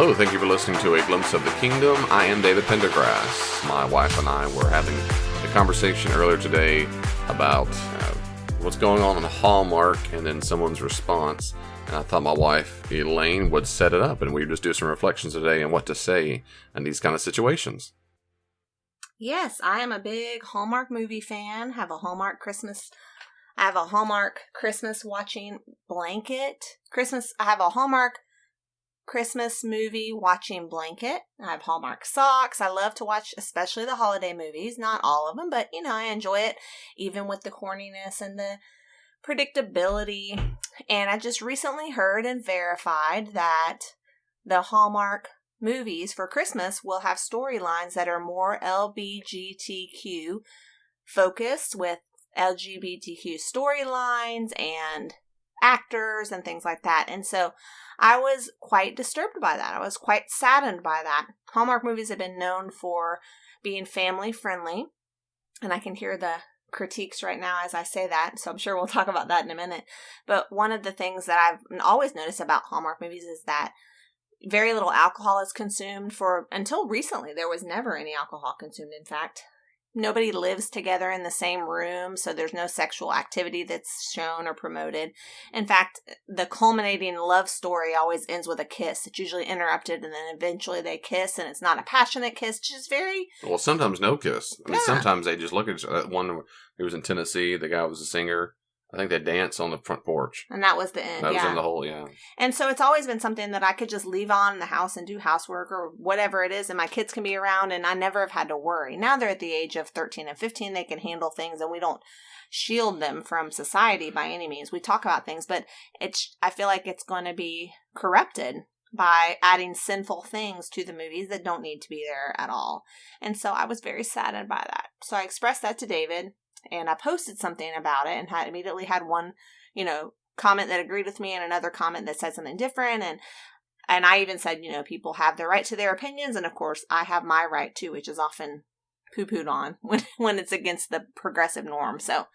Hello, thank you for listening to A Glimpse of the Kingdom. I am David Pendergrass. My wife and I were having a conversation earlier today about what's going on Hallmark and then someone's response. And I thought my wife, Elaine, would set it up and we'd just do some reflections today on what to say in these kind of situations. Yes, I am a big Hallmark movie fan. I have a Hallmark Christmas watching blanket. I have a Hallmark Christmas movie watching blanket. I have Hallmark socks. I love to watch especially the holiday movies. Not all of them, but I enjoy it even with the corniness and the predictability. And I just recently heard and verified that the Hallmark movies for Christmas will have storylines that are more LGBTQ focused, with LGBTQ storylines and actors and things like that. And so I was quite disturbed by that. I was quite saddened by that. Hallmark movies have been known for being family friendly, and I can hear the critiques right now as I say that, so I'm sure we'll talk about that in a minute. But one of the things that I've always noticed about Hallmark movies is that very little alcohol is consumed. Until recently, there was never any alcohol consumed. In fact, nobody lives together in the same room, so there's no sexual activity that's shown or promoted. In fact, the culminating love story always ends with a kiss. It's usually interrupted, and then eventually they kiss, and it's not a passionate kiss. It's just very... Well, sometimes no kiss. I mean, sometimes they just look at each other. One who was in Tennessee, the guy was a singer. I think they danced on the front porch. And that was the end, That was in the whole, yeah. And so it's always been something that I could just leave on in the house and do housework or whatever it is, and my kids can be around, and I never have had to worry. Now they're at the age of 13 and 15. They can handle things, and we don't shield them from society by any means. We talk about things, but I feel like it's going to be corrupted by adding sinful things to the movies that don't need to be there at all. And so I was very saddened by that. So I expressed that to David. And I posted something about it and immediately had one, comment that agreed with me and another comment that said something different. And I even said, people have their right to their opinions. And of course, I have my right too, which is often poo-pooed on when it's against the progressive norm. So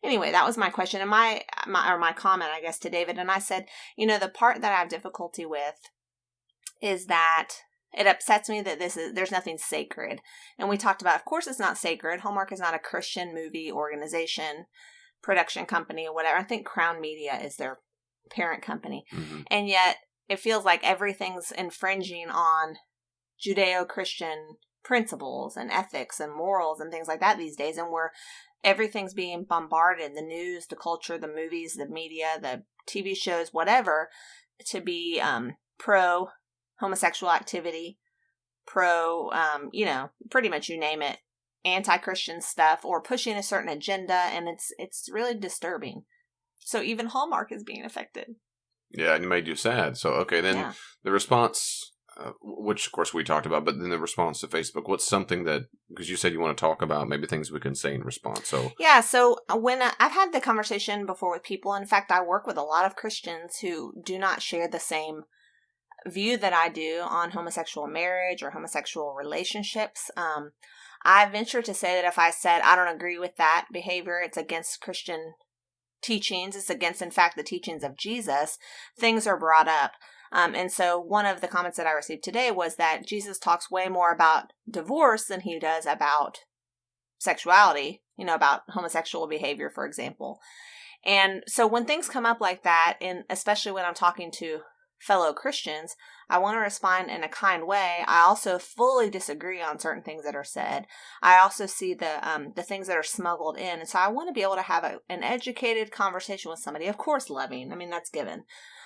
anyway, that was my question and my comment, I guess, to David. And I said, the part that I have difficulty with is that it upsets me that there's nothing sacred. And we talked about, of course, it's not sacred. Hallmark is not a Christian movie organization, production company, or whatever. I think Crown Media is their parent company. Mm-hmm. And yet it feels like everything's infringing on Judeo-Christian principles and ethics and morals and things like that these days. And everything's being bombarded, the news, the culture, the movies, the media, the TV shows, whatever, to be pro homosexual activity, pro, pretty much you name it, anti-Christian stuff, or pushing a certain agenda, and it's really disturbing. So even Hallmark is being affected. Yeah, and it made you sad. So, okay, then the response, which of course we talked about, but then the response to Facebook, what's something that, because you said you want to talk about maybe things we can say in response. So when I've had the conversation before with people, in fact, I work with a lot of Christians who do not share the same view that I do on homosexual marriage or homosexual relationships. I venture to say that if I said I don't agree with that behavior, it's against Christian teachings, it's against, in fact, the teachings of Jesus, things are brought up. And so one of the comments that I received today was that Jesus talks way more about divorce than he does about sexuality, about homosexual behavior, for example. And so when things come up like that, and especially when I'm talking to fellow Christians, I want to respond in a kind way. I also fully disagree on certain things that are said. I also see the things that are smuggled in. And so I want to be able to have an educated conversation with somebody, of course, loving. I mean, that's given.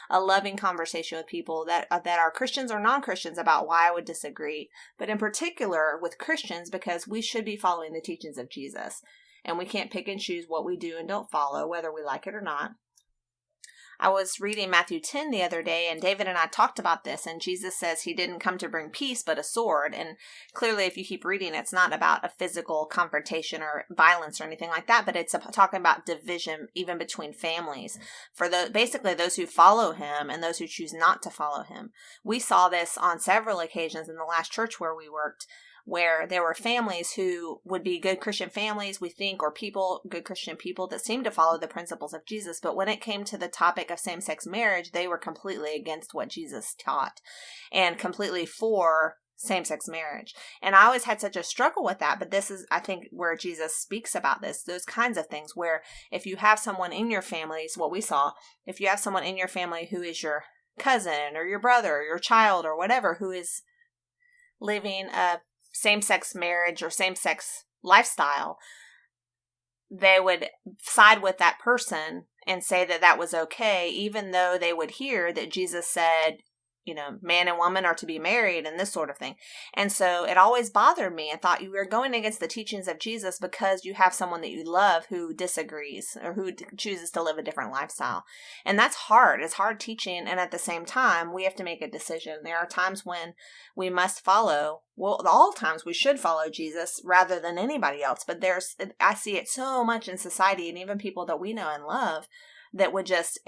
A loving conversation with people that are Christians or non-Christians about why I would disagree. But in particular with Christians, because we should be following the teachings of Jesus. And we can't pick and choose what we do and don't follow, whether we like it or not. I was reading Matthew 10 the other day, and David and I talked about this, and Jesus says he didn't come to bring peace, but a sword. And clearly, if you keep reading, it's not about a physical confrontation or violence or anything like that, but it's talking about division even between families for basically those who follow him and those who choose not to follow him. We saw this on several occasions in the last church where we worked, where there were families who would be good Christian families, we think, or good Christian people that seemed to follow the principles of Jesus. But when it came to the topic of same-sex marriage, they were completely against what Jesus taught and completely for same-sex marriage. And I always had such a struggle with that. But this is, I think, where Jesus speaks about this, those kinds of things, where if you have someone in your family, is what we saw, if you have someone in your family who is your cousin or your brother or your child or whatever, who is living a same-sex marriage or same-sex lifestyle, they would side with that person and say that that was okay, even though they would hear that Jesus said, man and woman are to be married and this sort of thing. And so it always bothered me. I thought you were going against the teachings of Jesus because you have someone that you love who disagrees or who chooses to live a different lifestyle. And that's hard. It's hard teaching. And at the same time, we have to make a decision. There are times when we must follow, all times we should follow Jesus rather than anybody else. But I see it so much in society, and even people that we know and love, that would just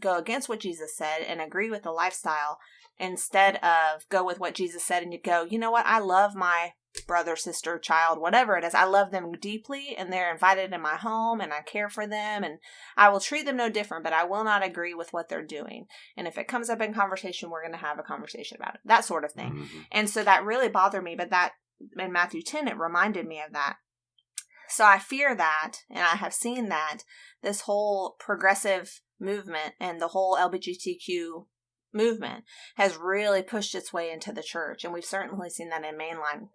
go against what Jesus said and agree with the lifestyle instead of go with what Jesus said and you go, you know what, I love my brother, sister, child, whatever it is. I love them deeply and they're invited in my home and I care for them and I will treat them no different, but I will not agree with what they're doing. And if it comes up in conversation, we're going to have a conversation about it, that sort of thing. Mm-hmm. And so that really bothered me, but that in Matthew 10, it reminded me of that. So I fear that, and I have seen that this whole progressive movement and the whole LGBTQ movement has really pushed its way into the church. And we've certainly seen that in mainline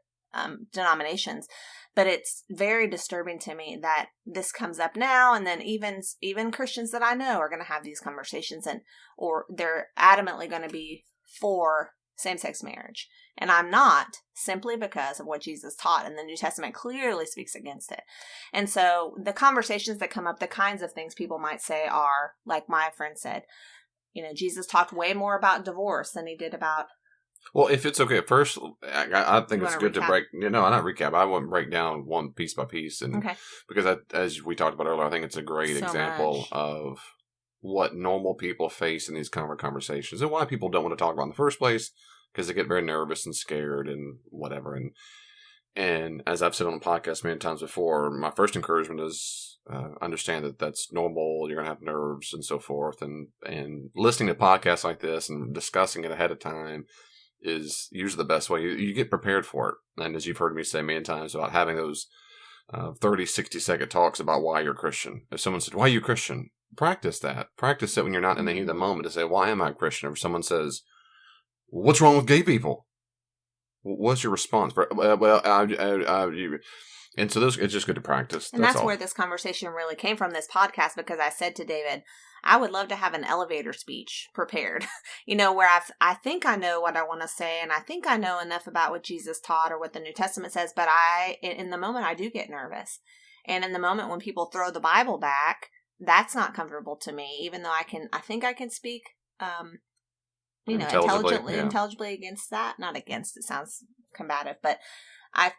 denominations. But it's very disturbing to me that this comes up now. And then even Christians that I know are going to have these conversations or they're adamantly going to be for same-sex marriage. And I'm not, simply because of what Jesus taught, and the New Testament clearly speaks against it. And so the conversations that come up, the kinds of things people might say are, like my friend said, Jesus talked way more about divorce than he did about... Well, if it's okay, first, I think it's good to break... not recap. I wouldn't break down one piece by piece. Okay. Because as we talked about earlier, I think it's a great example of what normal people face in these conversations and why people don't want to talk about it in the first place, because they get very nervous and scared and whatever. And as I've said on the podcast many times before, my first encouragement is understand that that's normal. You're going to have nerves and so forth. And listening to podcasts like this and discussing it ahead of time is usually the best way. You get prepared for it. And as you've heard me say many times about having those 30, 60-second talks about why you're Christian. If someone said, why are you Christian? Practice that. Practice it when you're not in the heat of the moment to say, why am I a Christian? Or if someone says, what's wrong with gay people? What's your response? And so it's just good to practice. And that's where this conversation really came from, this podcast, because I said to David, I would love to have an elevator speech prepared, where I think I know what I want to say, and I think I know enough about what Jesus taught or what the New Testament says, but in the moment I do get nervous. And in the moment when people throw the Bible back, that's not comfortable to me, even though I think I can speak, intelligibly against that. Not against, it sounds combative, but I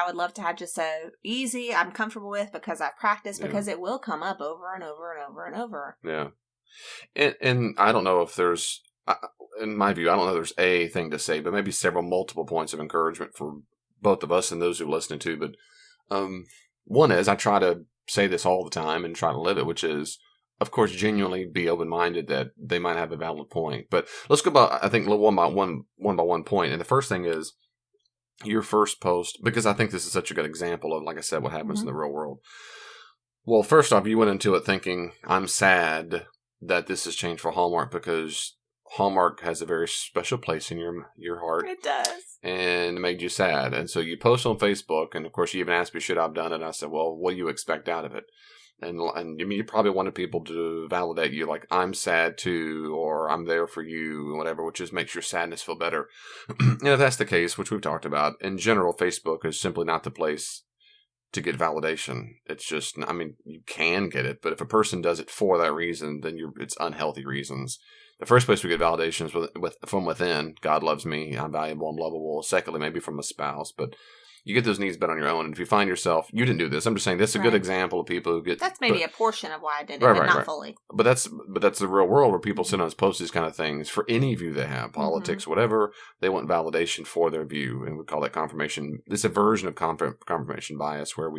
would love to have just a easy, I'm comfortable with because I've practiced, because it will come up over and over and over and over. Yeah. And I don't know if there's, in my view, I don't know if there's a thing to say, but maybe multiple points of encouragement for both of us and those who are listening to. But one is, I try to say this all the time and try to live it, which is, of course, genuinely be open-minded that they might have a valid point. But let's go about, I think, one by one point. And the first thing is your first post, because I think this is such a good example of, like I said, what happens in the real world. Well, first off, you went into it thinking, I'm sad that this has changed for Hallmark because Hallmark has a very special place in your heart. It does. And it made you sad. And so you post on Facebook, and of course you even asked me, should I have done it? And I said, well, what do you expect out of it? And I mean, you probably wanted people to validate you, like, I'm sad too, or I'm there for you, and whatever, which just makes your sadness feel better. And if that's the case, which we've talked about, in general, Facebook is simply not the place to get validation. It's just, I mean, you can get it, but if a person does it for that reason, then it's unhealthy reasons. The first place we get validation is from within. God loves me. I'm valuable. I'm lovable. Secondly, maybe from a spouse. But you get those needs met on your own. And if you find yourself, you didn't do this. I'm just saying that's a good example of people who get. That's maybe a portion of why I did it, but not fully. But that's the real world where people sometimes post these kind of things for any view they have, politics, whatever. They want validation for their view, and we call that confirmation. It's a version of confirmation bias where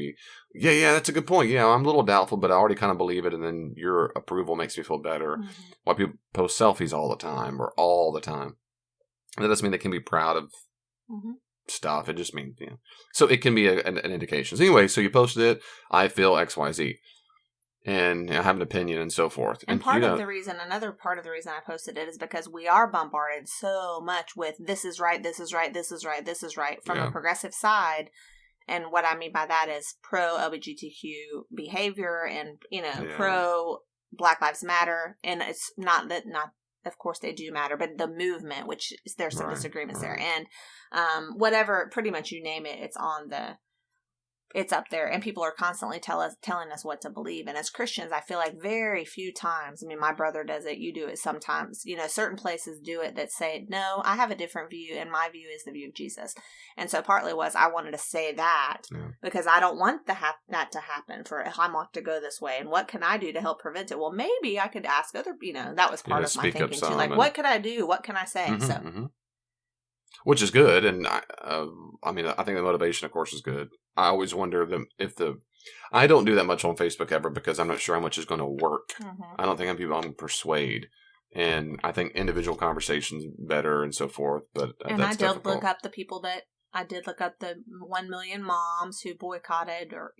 yeah, that's a good point. Yeah, I'm a little doubtful, but I already kind of believe it, and then your approval makes me feel better. Why people post selfies all the time or all the time. And that doesn't mean they can be proud of stuff. It just means, So it can be an indication. So anyway, so you posted it. I feel X, Y, Z. And I have an opinion and so forth. And another part of the reason I posted it is because we are bombarded so much with this is right, this is right, this is right, this is right from a progressive side. And what I mean by that is pro-LGBTQ behavior and, pro-Black Lives Matter. And it's not, of course they do matter, but the movement, which there's some disagreements there. And whatever, pretty much you name it, it's up there. And people are constantly telling us what to believe. And as Christians, I feel like very few times, I mean, my brother does it, you do it sometimes, certain places do it that say, no, I have a different view, and my view is the view of Jesus. And so partly I wanted to say that because I don't want that to happen for Hallmark to go this way. And what can I do to help prevent it? Well, maybe I could ask other, that was part of my thinking too. Like, what could I do? What can I say? Which is good, and I think the motivation, of course, is good. I always wonder I don't do that much on Facebook ever because I'm not sure how much is going to work. I don't think I'm people I can persuade, and I think individual conversations better and so forth. But I did look up the people that I did look up the 1 million moms who boycotted, or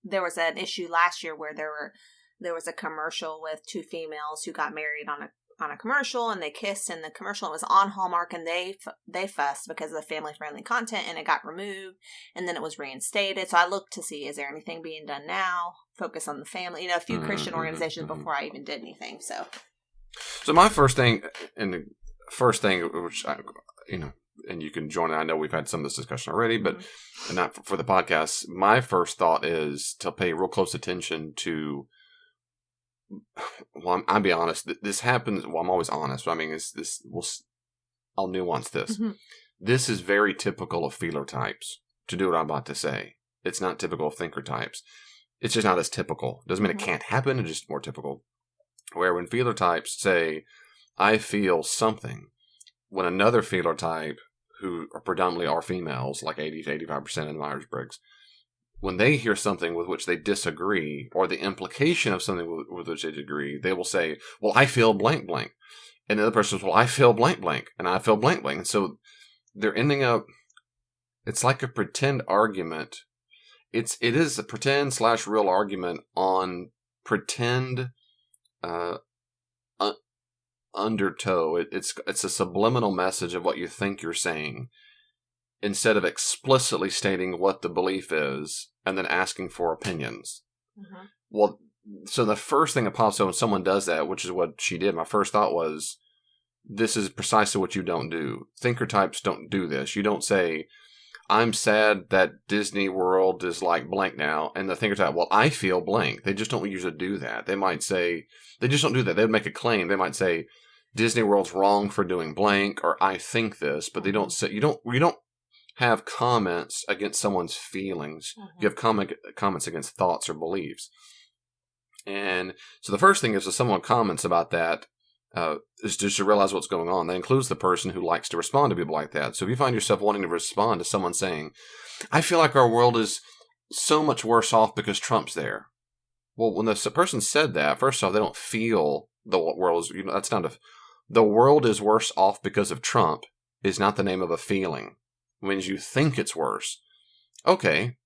there was an issue last year where there was a commercial with two females who got married on a commercial, and they kissed in the commercial. It was on Hallmark, and they fussed because of the family-friendly content, and it got removed, and then it was reinstated. So I looked to see, is there anything being done now? Focus on the family. A few Christian organizations before I even did anything. So my first thing, which and you can join in. I know we've had some of this discussion already, but not for the podcast. My first thought is to pay real close attention to. Well, I'll be honest. This happens. Well, I'm always honest. But I mean, I'll nuance this. This is very typical of feeler types to do what I'm about to say. It's not typical of thinker types. It's just not as typical. Doesn't mean it can't happen. It's just more typical. Where when feeler types say, I feel something, when another feeler type, who are predominantly are females, like 80 to 85% in Myers-Briggs, when they hear something with which they disagree, or the implication of something with which they disagree, they will say, well, I feel blank blank. And the other person says, well, I feel blank blank. And I feel blank blank. And so they're ending up, it's like a pretend argument. It is a pretend / real argument on pretend undertow. It's a subliminal message of what you think you're saying, instead of explicitly stating what the belief is and then asking for opinions. Well, so the first thing that pops up when someone does that, which is what she did, my first thought was, this is precisely what you don't do. Thinker types don't do this. You don't say, I'm sad that Disney World is like blank now, and the thinker type, well, I feel blank. They just don't usually do that. They might say, they just don't do that. They would make a claim. They might say, Disney World's wrong for doing blank, or I think this, but they don't say, you don't have comments against someone's feelings. You have comments against thoughts or beliefs. And so the first thing is, if someone comments about that, is just to realize what's going on. That includes the person who likes to respond to people like that. So if you find yourself wanting to respond to someone saying, I feel like our world is so much worse off because Trump's there. Well, when the person said that, first off, they don't feel the world is, that's not the world is worse off because of Trump is not the name of a feeling. It means you think it's worse. Okay,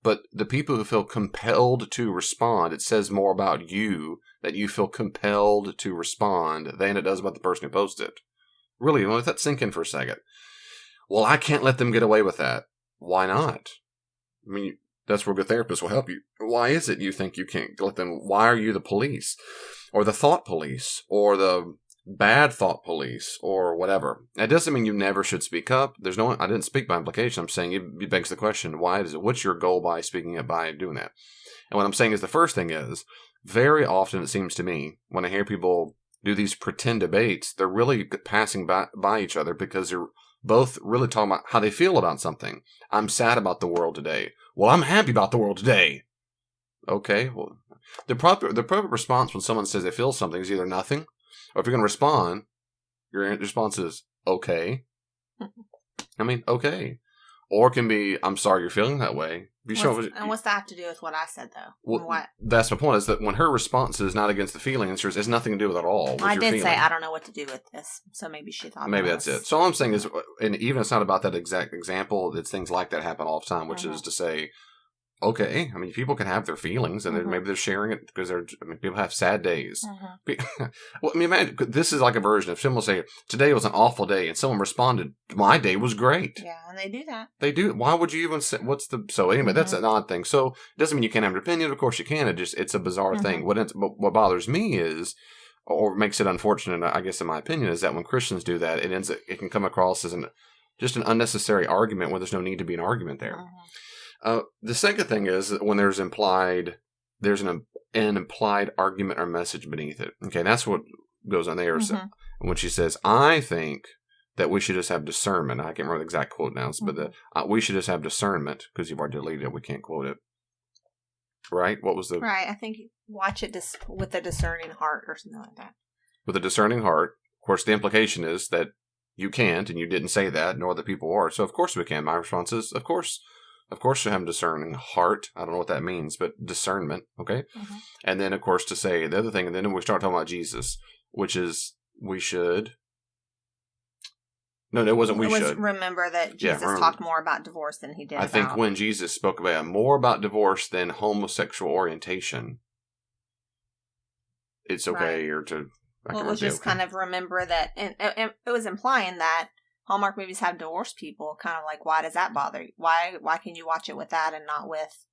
but the people who feel compelled to respond, it says more about you that you feel compelled to respond than it does about the person who posted it. Really, let that sink in for a second. Well, I can't let them get away with that. Why not? I mean, that's where good therapists will help you. Why is it you think you can't let them? Why are you the police? Or the thought police? Or the bad thought police, or whatever. That doesn't mean you never should speak up. I didn't speak by implication. I'm saying it begs the question, what's your goal by speaking up, by doing that? And what I'm saying is, the first thing is, very often it seems to me, when I hear people do these pretend debates, they're really passing by each other because they're both really talking about how they feel about something. I'm sad about the world today. Well, I'm happy about the world today. Okay, well, the proper response when someone says they feel something is either nothing, or if you're going to respond, your response is okay. I mean, okay. Or it can be, I'm sorry you're feeling that way. And what's that have to do with what I said, though? Well, that's my point, is that when her response is not against the feelings, it has nothing to do with it at all. I did say, I don't know what to do with this, so maybe she thought maybe that's it. So all I'm saying is, and even it's not about that exact example, it's things like that happen all the time, which is to say, okay, I mean, people can have their feelings, and maybe they're sharing it because people have sad days. Well, I mean, imagine, this is like a version of someone will say, today was an awful day, and someone responded, my day was great. Yeah, and they do that. They do. Why would you even say, so anyway, that's an odd thing. So it doesn't mean you can't have an opinion. Of course you can. It's a bizarre thing. What bothers me is, or makes it unfortunate, I guess, in my opinion, is that when Christians do that, it can come across as just an unnecessary argument when there's no need to be an argument there. The second thing is that when there's an implied argument or message beneath it. Okay, that's what goes on there. So when she says, I think that we should just have discernment. I can't remember the exact quote now, but we should just have discernment, because you've already deleted it. We can't quote it. Right? What was the... Right, I think watch it with a discerning heart or something like that. With a discerning heart. Of course, the implication is that you can't, and you didn't say that, nor the people are. So of course we can. My response is, of course you have a discerning heart. I don't know what that means, but discernment, okay? And then, of course, to say the other thing, and then we start talking about Jesus, which is we should... No, it wasn't we should. Remember that Jesus talked more about divorce than he did I think when Jesus spoke about more about divorce than homosexual orientation, it's okay, or to... Well, it was just kind of remember that, and it was implying that Hallmark movies have divorced people, kind of like, why does that bother you? Why can you watch it with that and not with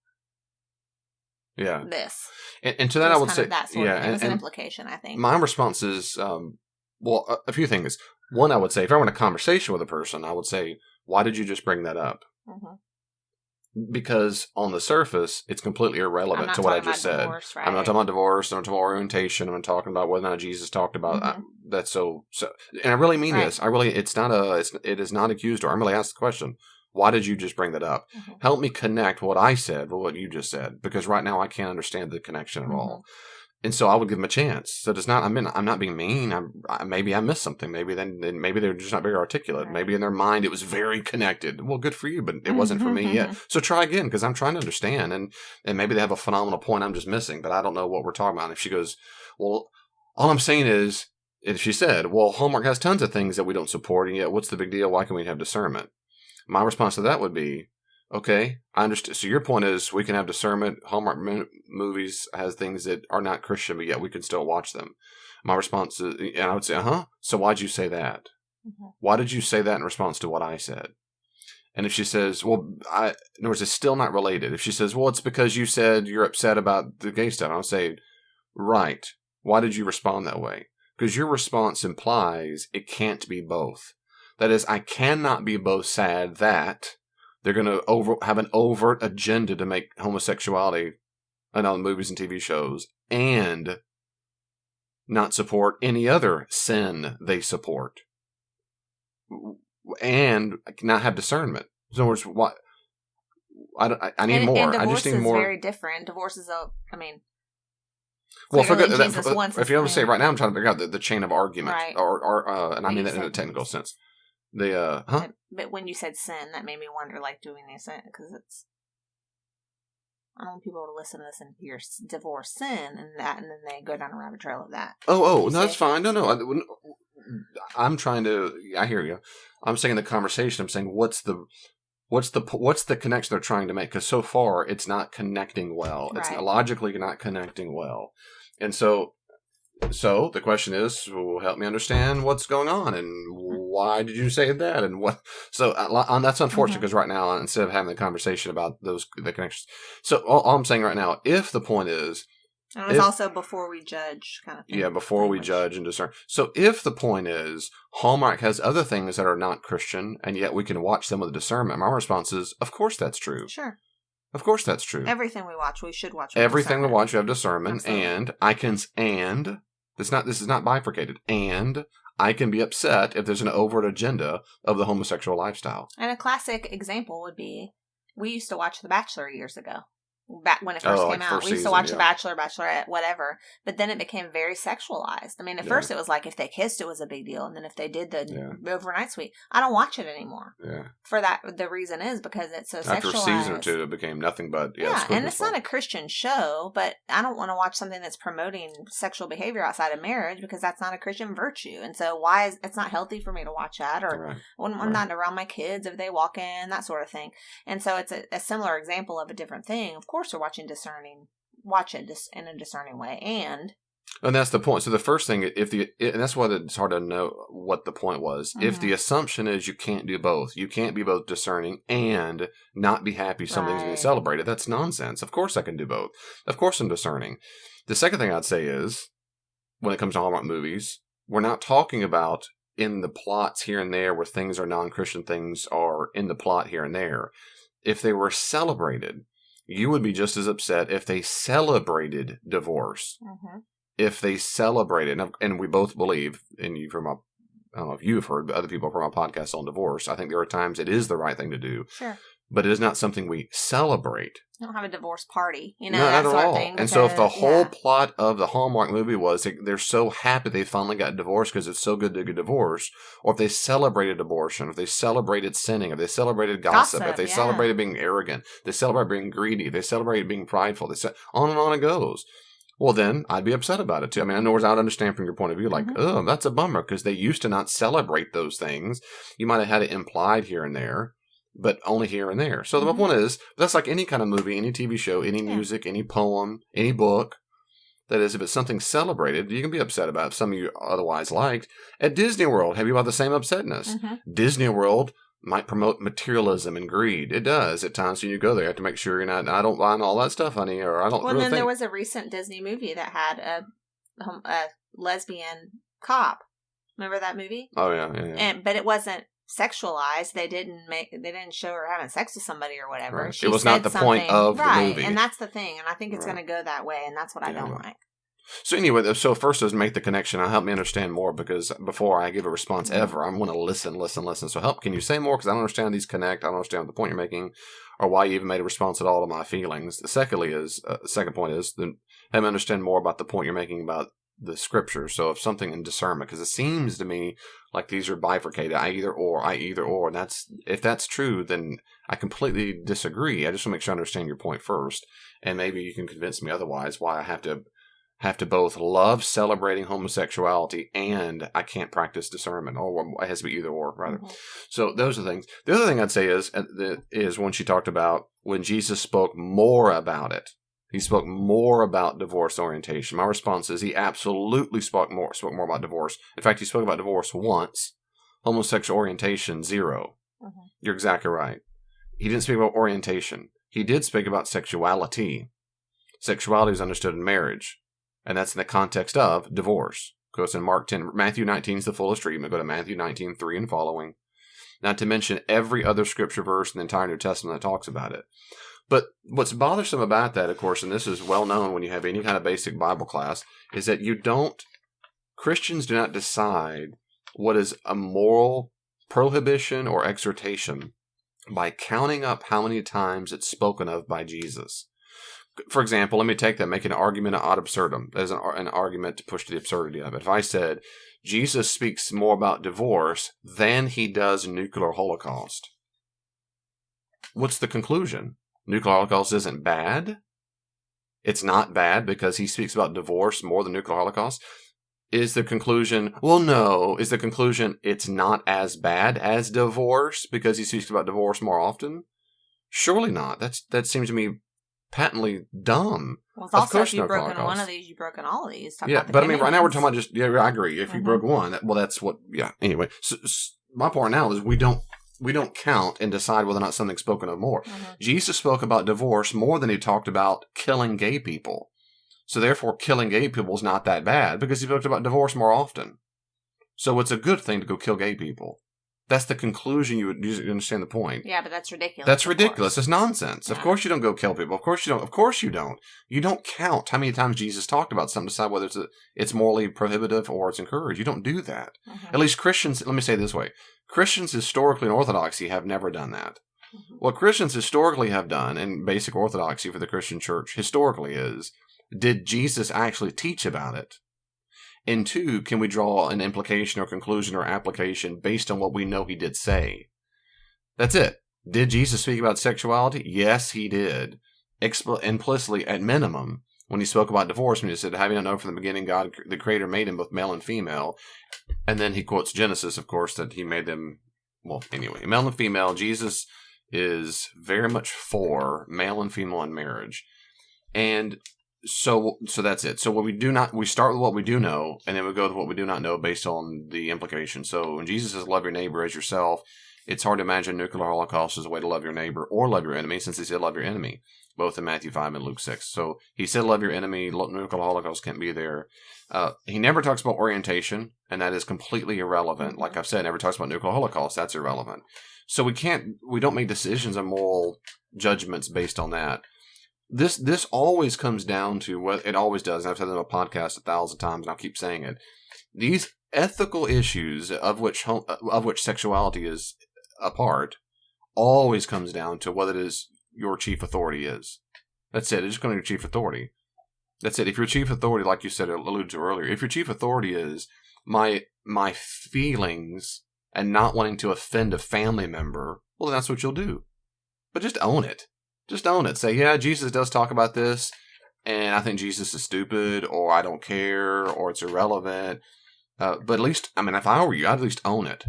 this? And to that I would say, it was an implication, I think. My response is, a few things. One, I would say, if I were in a conversation with a person, I would say, why did you just bring that up? Because on the surface, it's completely irrelevant to what I just said. Divorce, right? I'm not talking about divorce. I'm not talking about orientation. I'm talking about whether or not Jesus talked about that. So, and I really mean this. It is not accused, or I'm really asked the question, why did you just bring that up? Help me connect what I said with what you just said, because right now I can't understand the connection at all. And so I would give them a chance. So it's not. I'm not being mean. Maybe I missed something. Maybe maybe they're just not very articulate. Right. Maybe in their mind it was very connected. Well, good for you, but it wasn't for me yet. So try again, because I'm trying to understand. And maybe they have a phenomenal point I'm just missing, but I don't know what we're talking about. And if she goes, well, all I'm saying is, if she said, well, Hallmark has tons of things that we don't support, and yet what's the big deal? Why can we have discernment? My response to that would be, okay, I understand. So your point is we can have discernment. Hallmark movies has things that are not Christian, but yet we can still watch them. My response is, and I would say, so why'd you say that? Why did you say that in response to what I said? And if she says, well, in other words, it's still not related. If she says, well, it's because you said you're upset about the gay stuff, I'll say, right. Why did you respond that way? Because your response implies it can't be both. That is, I cannot be both sad that they're going to have an overt agenda to make homosexuality in all the movies and TV shows, and not support any other sin they support, and not have discernment. In other words, what I need more. And I just need more. Divorce is very different. Divorce is well, forget that. If you ever say right now, I'm trying to figure out the chain of argument, right. And I mean that in a technical sense. But when you said sin, that made me wonder, like, doing this because it's. I don't want people to listen to this and hear divorce sin and then they go down a rabbit trail of that. No, that's fine. No. I'm trying to. I hear you. I'm saying the conversation. I'm saying what's the connection they're trying to make? Because so far it's not connecting well. Right. It's logically not connecting well, and so the question is, well, help me understand what's going on and why did you say that and what. So that's unfortunate because right now, instead of having the conversation about the connections, so all I'm saying right now, if the point is, and it was also before we judge kind of thing. Yeah, before we judge and discern. So if the point is Hallmark has other things that are not Christian and yet we can watch them with discernment, my response is, of course that's true. Sure. Of course that's true. Everything we watch, we should watch. Everything we watch, we have discernment. Absolutely. This is not bifurcated. And I can be upset if there's an overt agenda of the homosexual lifestyle. And a classic example would be, we used to watch The Bachelor years ago. Back when it first came out, we used to watch The Bachelor, Bachelorette, whatever. But then it became very sexualized. I mean, at first it was like if they kissed, it was a big deal, and then if they did the overnight suite, I don't watch it anymore. Yeah. For that, the reason is because it's so After sexualized. After a season or two, it became nothing but and it's not a Christian show, but I don't want to watch something that's promoting sexual behavior outside of marriage because that's not a Christian virtue. And so it's not healthy for me to watch that, or when I'm not around my kids if they walk in, that sort of thing. And so it's a similar example of a different thing. Of course, we're watching watch it in a discerning way, and that's the point. So the first thing, and that's why it's hard to know what the point was. Mm-hmm. If the assumption is you can't do both, you can't be both discerning and not be happy something's being celebrated, that's nonsense. Of course I can do both. Of course I'm discerning. The second thing I'd say is, when it comes to Hallmark movies, we're not talking about in the plots here and there where things are non-Christian things are in the plot here and there. If they were celebrated, you would be just as upset if they celebrated divorce. Mm-hmm. If they celebrated, and we both believe, and I don't know if you've heard, but other people from our podcast on divorce, I think there are times it is the right thing to do. Sure. But it is not something we celebrate. You don't have a divorce party, that not sort at all. of thing. Because, and so if the whole plot of the Hallmark movie was they're so happy they finally got divorced because it's so good to get divorced, or if they celebrated abortion, if they celebrated sinning, if they celebrated gossip, if they celebrated being arrogant, they celebrated being greedy, they celebrated being prideful, on and on it goes. Well, then I'd be upset about it too. I mean, I know I understand from your point of view, like, oh, that's a bummer because they used to not celebrate those things. You might have had it implied here and there, but only here and there. So my point is, that's like any kind of movie, any TV show, any music, any poem, any book. That is, if it's something celebrated, you can be upset about it. Some of you otherwise liked. At Disney World, have you had the same upsetness? Mm-hmm. Disney World might promote materialism and greed. It does at times when you go there. You have to make sure you're not, I don't buy all that stuff, honey, or I don't really think. There was a recent Disney movie that had a lesbian cop. Remember that movie? Oh, yeah. But it wasn't sexualized. They didn't show her having sex with somebody or whatever. Right. It was not the point of the movie. And that's the thing. And I think it's going to go that way. And that's what I don't like. So anyway, first is make the connection. Help me understand more, because before I give a response ever, I'm going to listen. So can you say more? Because I don't understand these connect. I don't understand the point you're making or why you even made a response at all to my feelings. The second point is help me understand more about the point you're making about the scripture. So if something in discernment, because it seems to me like these are bifurcated, I either or, and if that's true, then I completely disagree. I just want to make sure I understand your point first, and maybe you can convince me otherwise why I have to both love celebrating homosexuality and I can't practice discernment, or it has to be either or, rather. Mm-hmm. So those are the things. The other thing I'd say is when she talked about when Jesus spoke more about it. He spoke more about divorce orientation. My response is he absolutely spoke more about divorce. In fact, he spoke about divorce once. Homosexual orientation, 0. Mm-hmm. You're exactly right. He didn't speak about orientation. He did speak about sexuality. Sexuality is understood in marriage. And that's in the context of divorce. Because in Mark 10, Matthew 19 is the fullest treatment. Go to Matthew 19, 3 and following. Not to mention every other scripture verse in the entire New Testament that talks about it. But what's bothersome about that, of course, and this is well known when you have any kind of basic Bible class, is that Christians do not decide what is a moral prohibition or exhortation by counting up how many times it's spoken of by Jesus. For example, let me take that, make an argument ad absurdum. There's an argument to push to the absurdity of it. If I said, Jesus speaks more about divorce than he does nuclear holocaust, what's the conclusion? Nuclear holocaust isn't bad? It's not bad because he speaks about divorce more than nuclear holocaust? Is the conclusion, well, no. Is the conclusion it's not as bad as divorce because he speaks about divorce more often? Surely not. That seems to me patently dumb. Well, it's also if you've broken one of these, you've broken all of these. But I mean, right now we're talking about just, I agree. If you broke one, that's what, anyway. So my point now is we don't count and decide whether or not something's spoken of more. Mm-hmm. Jesus spoke about divorce more than he talked about killing gay people. So therefore, killing gay people is not that bad because he spoke about divorce more often. So it's a good thing to go kill gay people. That's the conclusion you understand the point. Yeah, but that's ridiculous. That's ridiculous. It's nonsense. Yeah. Of course you don't go kill people. Of course you don't. Of course you don't. You don't count how many times Jesus talked about something to decide whether it's morally prohibitive or it's encouraged. You don't do that. Mm-hmm. At least Christians, let me say it this way. Christians historically in Orthodoxy have never done that. Mm-hmm. What Christians historically have done, and basic Orthodoxy for the Christian church historically is, did Jesus actually teach about it? And two, can we draw an implication or conclusion or application based on what we know he did say? That's it. Did Jesus speak about sexuality? Yes, he did. Implicitly, at minimum, when he spoke about divorce, when he said, having not known from the beginning, God, the Creator, made him both male and female. And then he quotes Genesis, of course, that he made them, well, anyway, male and female. Jesus is very much for male and female in marriage. And So that's it. So we start with what we do know, and then we go to what we do not know based on the implication. So when Jesus says, love your neighbor as yourself, it's hard to imagine nuclear holocaust as a way to love your neighbor or love your enemy, since he said love your enemy, both in Matthew 5 and Luke 6. So he said love your enemy, nuclear holocaust can't be there. He never talks about orientation, and that is completely irrelevant. Like I've said, never talks about nuclear holocaust. That's irrelevant. So we don't make decisions and moral judgments based on that. This always comes down to what it always does, and I've said it on a podcast 1,000 times, and I'll keep saying it. These ethical issues of which sexuality is a part always comes down to what it is your chief authority is. That's it. It's just going to be your chief authority. That's it. If your chief authority, like you said, alluded to earlier, if your chief authority is my feelings and not wanting to offend a family member, well, then that's what you'll do. But just own it. Just own it. Say, yeah, Jesus does talk about this, and I think Jesus is stupid, or I don't care, or it's irrelevant. But at least, if I were you, I'd at least own it.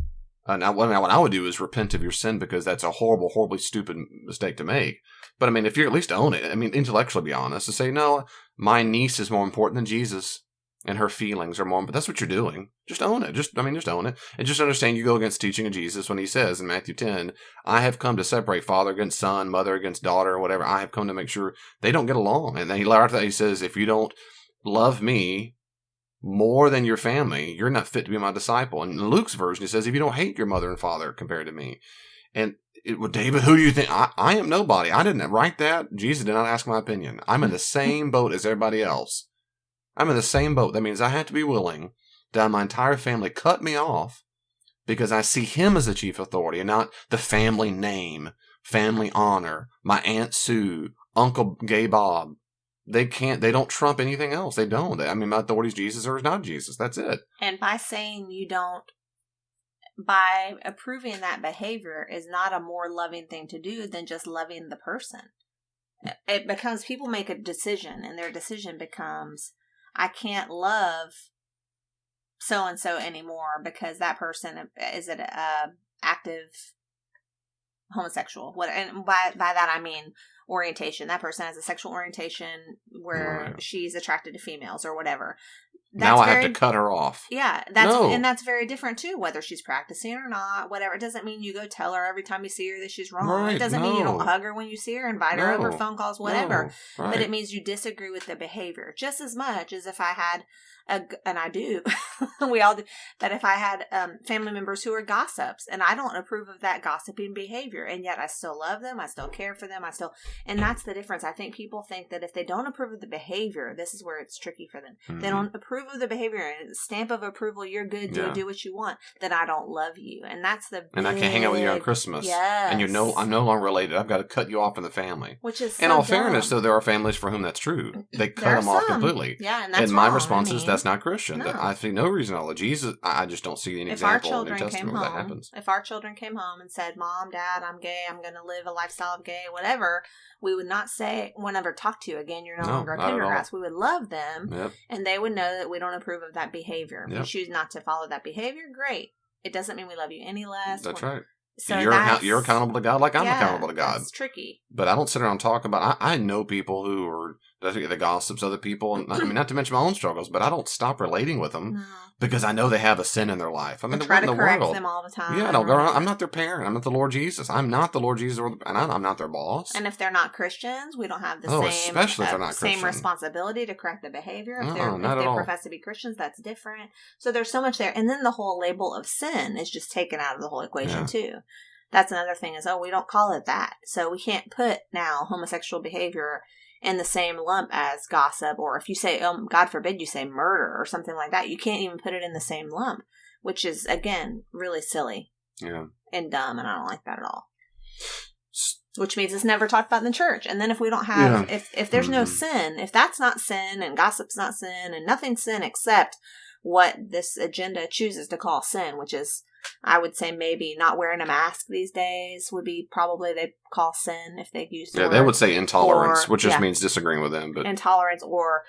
Now, what I would do is repent of your sin, because that's a horrible, horribly stupid mistake to make. But, if you at least own it, intellectually be honest, to say, no, my niece is more important than Jesus, and her feelings are more, but that's what you're doing. Just own it. Just own it. And just understand you go against the teaching of Jesus when he says in Matthew 10, I have come to separate father against son, mother against daughter, or whatever. I have come to make sure they don't get along. And then after that he says, if you don't love me more than your family, you're not fit to be my disciple. And in Luke's version, he says, if you don't hate your mother and father compared to me. And David, who do you think? I am nobody. I didn't write that. Jesus did not ask my opinion. I'm in the same boat as everybody else. I'm in the same boat. That means I have to be willing to have my entire family cut me off because I see him as the chief authority and not the family name, family honor, my Aunt Sue, Uncle Gay Bob. They don't trump anything else. They don't. My authority is Jesus or is not Jesus. That's it. And by saying by approving that behavior is not a more loving thing to do than just loving the person. It becomes, people make a decision, and their decision becomes, I can't love so-and-so anymore because that person is an active homosexual. And by that I mean orientation. That person has a sexual orientation where she's attracted to females or whatever. Now I have to cut her off. Yeah, that's very different too, whether she's practicing or not, whatever. It doesn't mean you go tell her every time you see her that she's wrong. Right, it doesn't mean you don't hug her when you see her, invite her over, phone calls, whatever. Right. But it means you disagree with the behavior just as much as if I had and I do, we all do, that if I had family members who are gossips, and I don't approve of that gossiping behavior, and yet I still love them, I still care for them, and that's the difference. I think people think that if they don't approve of the behavior, this is where it's tricky for them. Mm-hmm. They don't approve of the behavior, and stamp of approval, you're good, do what you want, then I don't love you. And that's the And I can't hang out with you on Christmas. Yes. And I'm no longer related. I've got to cut you off in the family. Which is in all fairness, though, there are families for whom that's true. They cut them off completely. Yeah, and that's my response is that's not Christian. No. I see no reason to Jesus. I just don't see any example in the New Testament where that happens. If our children came home and said, Mom, Dad, I'm gay, I'm going to live a lifestyle of gay, whatever, we would not say, we'll never talk to you again, you're no longer a kindergarten. We would love them, and they would know that we don't approve of that behavior. If you choose not to follow that behavior, great. It doesn't mean we love you any less. That's right. So you're accountable to God like I'm accountable to God. It's tricky. But I don't sit around and talk about I know people who are the gossips of other people. And, I mean, not to mention my own struggles, but I don't stop relating with them No. because I know they have a sin in their life. I mean, try to what in the correct world? them all the time. Yeah, I don't go around. I'm not their parent. I'm not the Lord Jesus. I'm not the Lord Jesus, and I'm not their boss. And if they're not Christians, we don't have the especially if they're not same Christian. responsibility to correct the behavior. If not they at all. profess to be Christians, that's different. So there's so much there. And then the whole label of sin is just taken out of the whole equation too. That's another thing is, we don't call it that. So we can't put now homosexual behavior in the same lump as gossip, or if you say, God forbid you say murder or something like that, you can't even put it in the same lump, which is, again, really silly and dumb, and I don't like that at all. Which means it's never talked about in the church. And then if we don't have, if there's no sin, if that's not sin, and gossip's not sin, and nothing's sin except what this agenda chooses to call sin, which is, I would say maybe not wearing a mask these days would be probably they call sin if they use the word. They would say intolerance, which just yeah. means disagreeing with them. But intolerance, or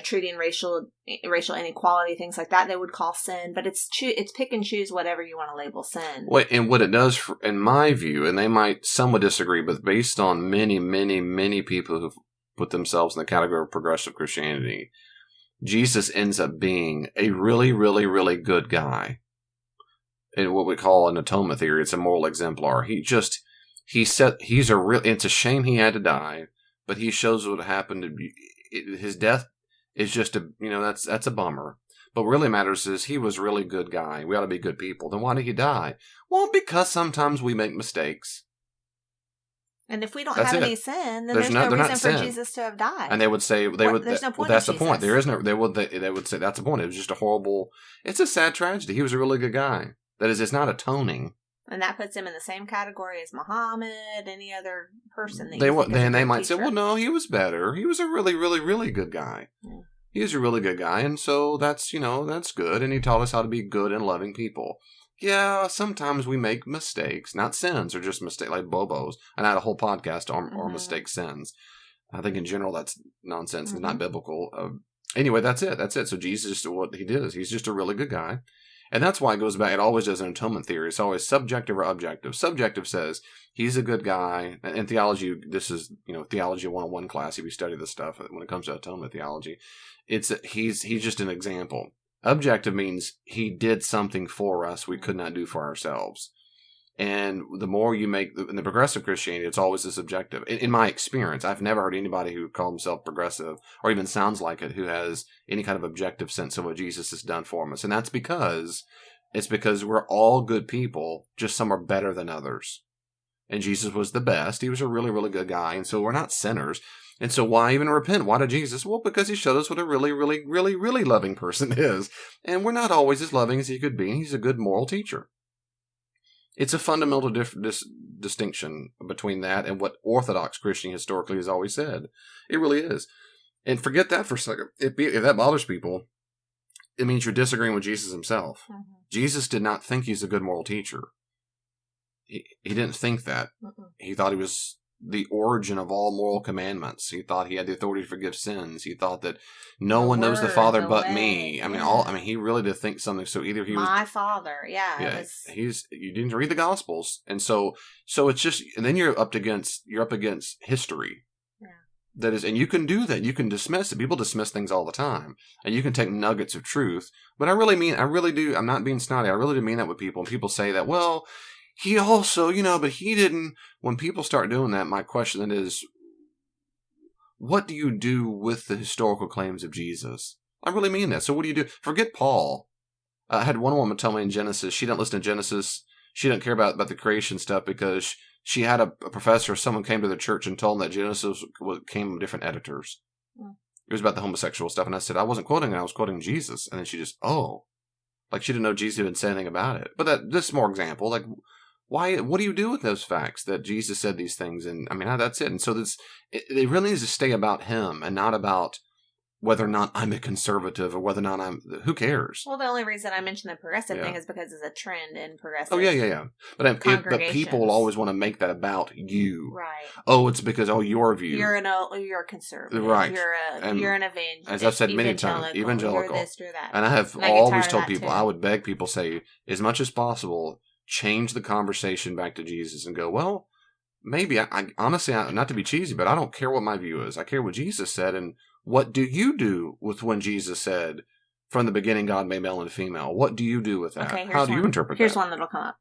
treating racial inequality, things like that, they would call sin. But it's pick and choose whatever you want to label sin. And what it does, in my view, and some would disagree, but based on many, many, many people who've put themselves in the category of progressive Christianity, Jesus ends up being a really, really, really good guy. In what we call an atonement theory, it's a moral exemplar. It's a shame he had to die, but he shows what happened. His death is just that's a bummer. But what really matters is he was a really good guy. We ought to be good people. Then why did he die? Well, because sometimes we make mistakes. And if we don't have any sin, then there's no reason for Jesus to have died. And they would say there's no point. That's the point. There is no. They would say that's the point. It was just a horrible. It's a sad tragedy. He was a really good guy. That is, it's not atoning. And that puts him in the same category as Muhammad, any other person. They might say, well, no, he was better. He was a really, really, really good guy. Yeah. He was a really good guy, and so that's good. And he taught us how to be good and loving people. Yeah, sometimes we make mistakes, not sins, or just mistakes like Bobos. And I had a whole podcast on mistake sins. I think in general that's nonsense and not biblical. Anyway, that's it. So Jesus, what he did is he's just a really good guy. And that's why it goes back. It always does an atonement theory. It's always subjective or objective. Subjective says he's a good guy. In theology, this is theology 101 class. If you study this stuff when it comes to atonement theology, he's just an example. Objective means he did something for us we could not do for ourselves. And the more you make, in the progressive Christianity, it's always the subjective. In my experience, I've never heard anybody who calls himself progressive, or even sounds like it, who has any kind of objective sense of what Jesus has done for us. And that's because we're all good people, just some are better than others. And Jesus was the best. He was a really, really good guy. And so we're not sinners. And so why even repent? Why did Jesus? Well, because he showed us what a really, really, really, really loving person is. And we're not always as loving as he could be. He's a good moral teacher. It's a fundamental distinction between that and what Orthodox Christianity historically has always said. It really is. And forget that for a second. If that bothers people, it means you're disagreeing with Jesus himself. Mm-hmm. Jesus did not think he's a good moral teacher. He didn't think that. Mm-hmm. He thought he was the origin of all moral commandments. He thought he had the authority to forgive sins. He thought that no one knows the Father but me. He really did think something. So either he was my Father. Yeah. You didn't read the Gospels, and so it's just. And then you're up against history. Yeah. That is, and you can do that. You can dismiss it. People dismiss things all the time, and you can take nuggets of truth. But I really do. I'm not being snotty. I really do mean that with people. And people say that, well, he also, but he didn't. When people start doing that, my question then is, what do you do with the historical claims of Jesus? I really mean that. So what do you do? Forget Paul. I had one woman tell me in Genesis, she didn't listen to Genesis. She didn't care about the creation stuff because she had a professor, someone came to the church and told them that Genesis came from different editors. Mm. It was about the homosexual stuff. And I said, I wasn't quoting it. I was quoting Jesus. And then she just, like she didn't know Jesus didn't say anything about it. But this is more example. Like, why? What do you do with those facts that Jesus said these things? And that's it. And so it really needs to stay about him and not about whether or not I'm a conservative or whether or not who cares? Well, the only reason I mentioned the progressive thing is because it's a trend in progressive. Oh, yeah. But people will always want to make that about you. Right. Oh, it's because, your view. You're a conservative. Right. You're an evangelical. As I've said many times, evangelical. You're this, you're that. And I have always told people, I would beg people, say, as much as possible, change the conversation back to Jesus and go, well, maybe, I honestly, not to be cheesy, but I don't care what my view is. I care what Jesus said. And what do you do with when Jesus said, from the beginning, God made male and female? What do you do with that? Okay, How do you interpret that? Here's one that'll come up.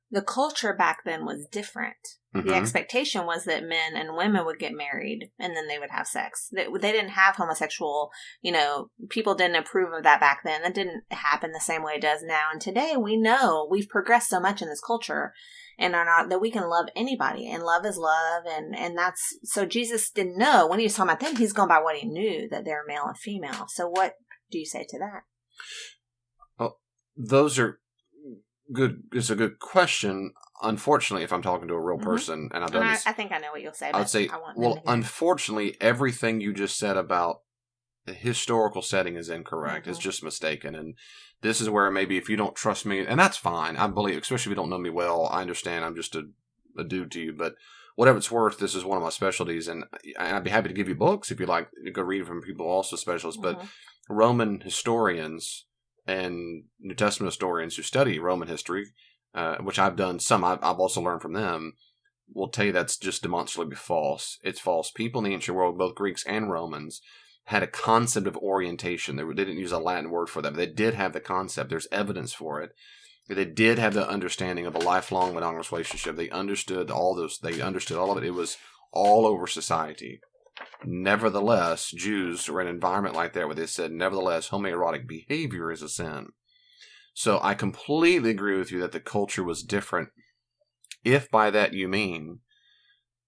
The culture back then was different. Mm-hmm. The expectation was that men and women would get married and then they would have sex. They didn't have homosexual, people didn't approve of that back then. That didn't happen the same way it does now. And today we know we've progressed so much in this culture and are not that we can love anybody, and love is love. And that's, so Jesus didn't know when he was talking about them, he's going by what he knew, that they're male and female. So what do you say to that? Well, those are good. It's a good question. Unfortunately, if I'm talking to a real person, and I've done this, I think I know what you'll say. I'd say, unfortunately, everything you just said about the historical setting is incorrect. It's just mistaken. And this is where maybe if you don't trust me, and that's fine. I believe, especially if you don't know me well, I understand I'm just a dude to you. But whatever it's worth, this is one of my specialties. And I'd be happy to give you books if you like to go read from people also specialists. But Roman historians and New Testament historians who study Roman history, which I've done some, I've also learned from them, will tell you that's just demonstrably false. It's false. People in the ancient world, both Greeks and Romans, had a concept of orientation. They didn't use a Latin word for that, but they did have the concept. There's evidence for it. They did have the understanding of a lifelong monogamous relationship. They understood all those. They understood all of it. It was all over society. Nevertheless, Jews were in an environment like that where they said, nevertheless, homoerotic behavior is a sin. So I completely agree with you that the culture was different. If by that you mean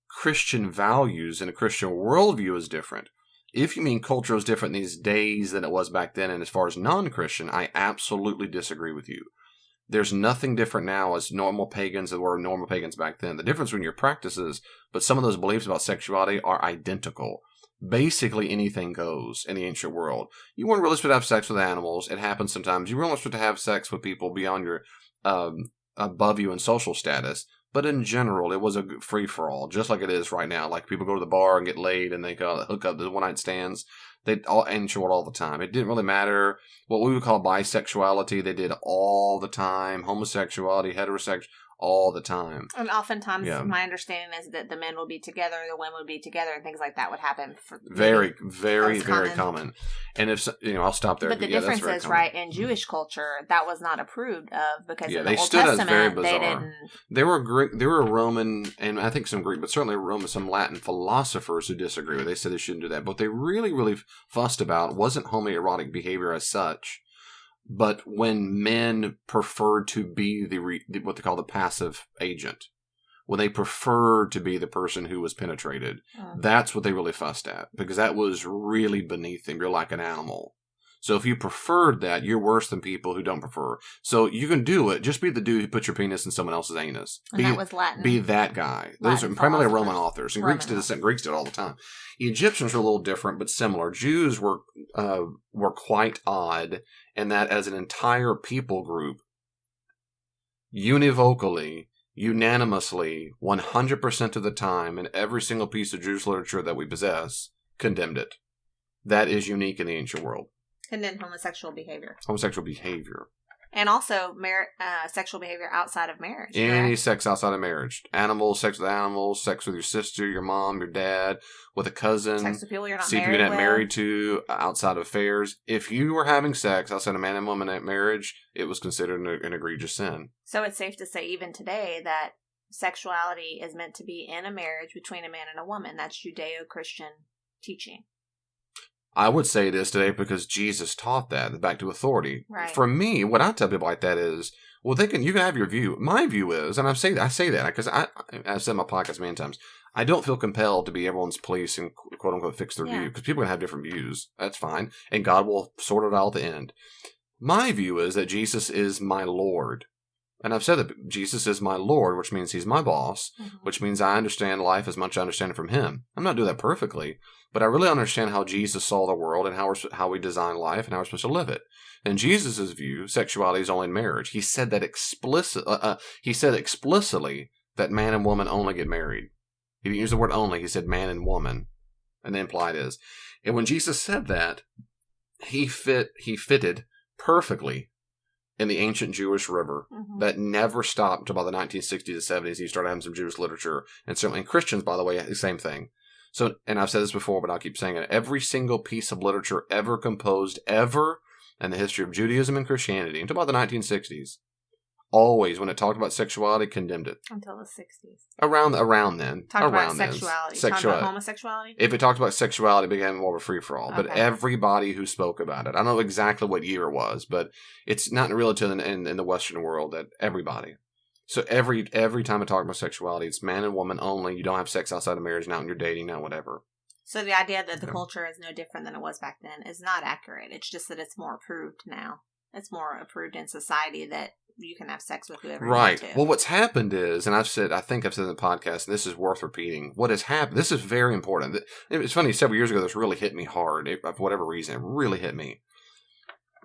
Christian values and a Christian worldview is different. If you mean culture is different these days than it was back then, and as far as non-Christian, I absolutely disagree with you. There's nothing different now as normal pagans that were normal pagans back then. The difference in your practices, but some of those beliefs about sexuality are identical. Basically anything goes in the ancient world. You weren't really supposed to have sex with animals. It happens sometimes. You weren't supposed to have sex with people beyond your, above you in social status. But in general, it was a free-for-all, just like it is right now. Like people go to the bar and get laid and they hook up the one-night stands. They all ancient world all the time. It didn't really matter what we would call bisexuality. They did all the time. Homosexuality, heterosexuality, all the time. And oftentimes, my understanding is that the men would be together, the women would be together, and things like that would happen. Very common. And if I'll stop there. But the difference is, right, in Jewish culture, that was not approved of because in the Old Testament, very bizarre. They didn't. There were Greek, there were Roman, and I think some Greek, but certainly Roman, some Latin philosophers who disagree with. They said they shouldn't do that. But what they really, really fussed about wasn't homoerotic behavior as such. But when men preferred to be what they call the passive agent, when they preferred to be the person who was penetrated, that's what they really fussed at, because that was really beneath them. You're like an animal. So if you preferred that, you're worse than people who don't prefer. So you can do it. Just be the dude who puts your penis in someone else's anus. And that was Latin. Be that guy. Those are primarily Roman authors. And Greeks did the same. Greeks did it all the time. Egyptians were a little different, but similar. Jews were quite odd in that as an entire people group, univocally, unanimously, 100% of the time, in every single piece of Jewish literature that we possess, condemned it. That is unique in the ancient world. Condemn homosexual behavior. Homosexual behavior. And also sexual behavior outside of marriage. Any sex outside of marriage. Animals, sex with animals, sex with your sister, your mom, your dad, with a cousin. Sex with people you're not married with. You're not married to, outside of affairs. If you were having sex outside of man and woman at marriage, it was considered an egregious sin. So it's safe to say even today that sexuality is meant to be in a marriage between a man and a woman. That's Judeo-Christian teaching. I would say it is today because Jesus taught that, back to authority. Right. For me, what I tell people like that is, well, you can have your view. My view is, and I say that because I've said in my podcast many times, I don't feel compelled to be everyone's police and quote unquote fix their view, because people can have different views. That's fine. And God will sort it out at the end. My view is that Jesus is my Lord. And I've said that Jesus is my Lord, which means he's my boss, which means I understand life as much as I understand it from him. I'm not doing that perfectly, but I really understand how Jesus saw the world and how we design life and how we're supposed to live it. In Jesus' view, sexuality is only in marriage. He said that explicitly that man and woman only get married. He didn't use the word only. He said man and woman. And the implied is. And when Jesus said that, he fitted perfectly in the ancient Jewish river that never stopped until about the 1960s to 70s. You started having some Jewish literature, and certainly Christians, by the way, the same thing. So, and I've said this before, but I'll keep saying it. Every single piece of literature ever composed, ever, in the history of Judaism and Christianity, until about the 1960s, always, when it talked about sexuality, condemned it. Until the 60s. Around then. Talk about sexuality. Talk about homosexuality? If it talked about sexuality, it became more of a free-for-all. Okay. But everybody who spoke about it, I don't know exactly what year it was, but it's not relative in the Western world that everybody. So every time I talk about sexuality, it's man and woman only. You don't have sex outside of marriage now when you're dating now, whatever. So the idea that the culture is no different than it was back then is not accurate. It's just that it's more approved now. It's more approved in society that you can have sex with whoever you want to. Well, what's happened is, and I think I've said in the podcast, and this is worth repeating, what has happened, this is very important. It's funny, several years ago, this really hit me hard. For whatever reason, it really hit me.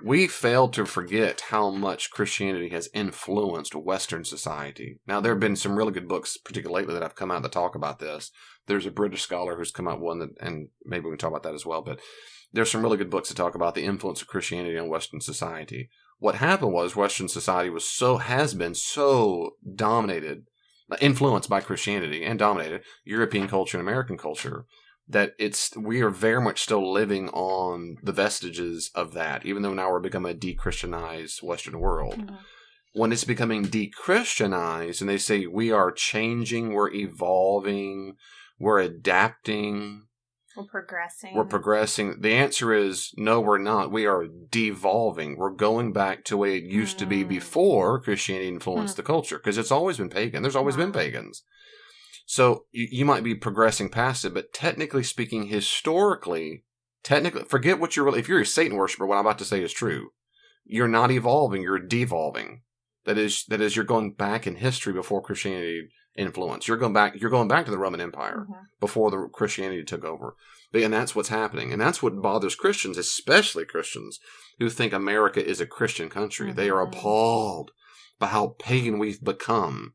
We failed to forget how much Christianity has influenced Western society. Now, there have been some really good books, particularly lately, that have come out that talk about this. There's a British scholar who's come out with one, and maybe we can talk about that as well, but there's some really good books that talk about the influence of Christianity on Western society. What happened was Western society has been so dominated, influenced by Christianity and dominated European culture and American culture, that we are very much still living on the vestiges of that, even though now we're becoming a de-Christianized Western world. Mm-hmm. When it's becoming de-Christianized and they say we are changing, we're evolving, we're adapting, we're progressing. The answer is no, we're not. We are devolving. We're going back to the way it used to be before Christianity influenced the culture, because it's always been pagan. There's always been pagans. So you might be progressing past it, but technically speaking, historically, forget what you're really, if you're a Satan worshiper, what I'm about to say is true. You're not evolving, you're devolving. That is you're going back in history before Christianity influence. You're going back to the Roman Empire before the Christianity took over. And that's what's happening. And that's what bothers Christians, especially Christians who think America is a Christian country. They are appalled by how pagan we've become.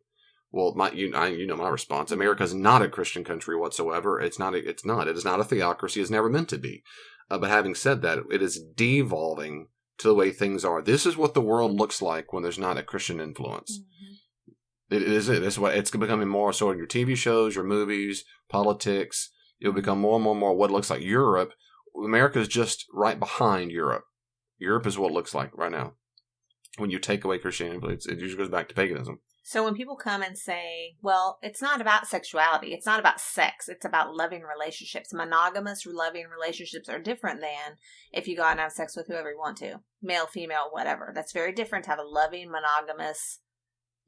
Well, you know my response. America is not a Christian country whatsoever. It's not. It is not a theocracy. It's never meant to be. But having said that, it is devolving to the way things are. This is what the world looks like when there's not a Christian influence. It's becoming more so in your TV shows, your movies, politics. It'll become more and more what it looks like. Europe, America is just right behind Europe. Europe is what it looks like right now. When you take away Christianity, it usually goes back to paganism. So when people come and say, well, it's not about sexuality, it's not about sex, it's about loving relationships. Monogamous loving relationships are different than if you go out and have sex with whoever you want to. Male, female, whatever. That's very different to have a loving, monogamous,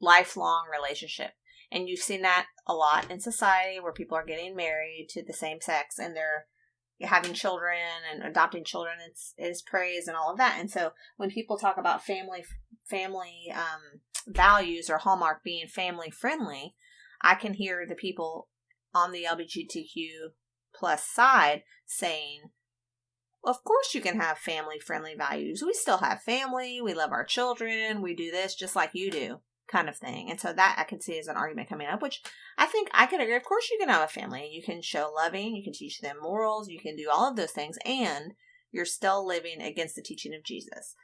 lifelong relationship. And you've seen that a lot in society where people are getting married to the same sex and they're having children and adopting children. It's praise and all of that. And so when people talk about family values or Hallmark being family friendly, I can hear the people on the LGBTQ plus side saying, well, of course you can have family friendly values. We still have family. We love our children. We do this just like you do, kind of thing. And so that I can see as an argument coming up, which I think I can agree. Of course you can have a family. You can show loving. You can teach them morals. You can do all of those things. And you're still living against the teaching of Jesus.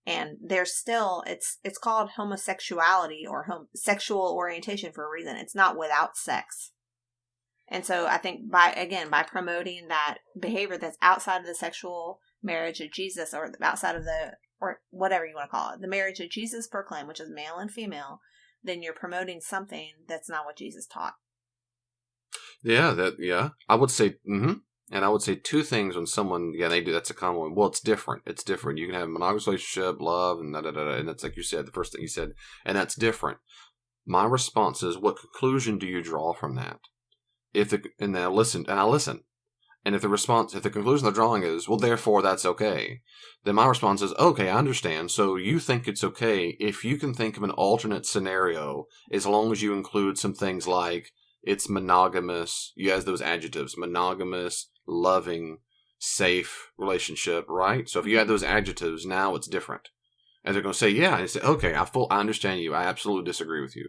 And there's still, it's called homosexuality or sexual orientation for a reason. It's not without sex. And so I think by promoting that behavior that's outside of the sexual marriage of Jesus or outside of or whatever you want to call it, the marriage that Jesus proclaimed, which is male and female, then you're promoting something that's not what Jesus taught. Yeah, I would say, And I would say two things when someone, they do, that's a common one. Well, it's different. It's different. You can have a monogamous relationship, love, and and that's like you said, the first thing you said, and that's different. My response is, what conclusion do you draw from that? And I listen. And if the conclusion they're drawing is, well, therefore that's okay, then my response is, okay, I understand. So you think it's okay if you can think of an alternate scenario, as long as you include some things like, it's monogamous, you have those adjectives, monogamous, loving, safe relationship, right? So if you add those adjectives, now it's different. And they're going to say, yeah. And I say, okay, I understand you. I absolutely disagree with you.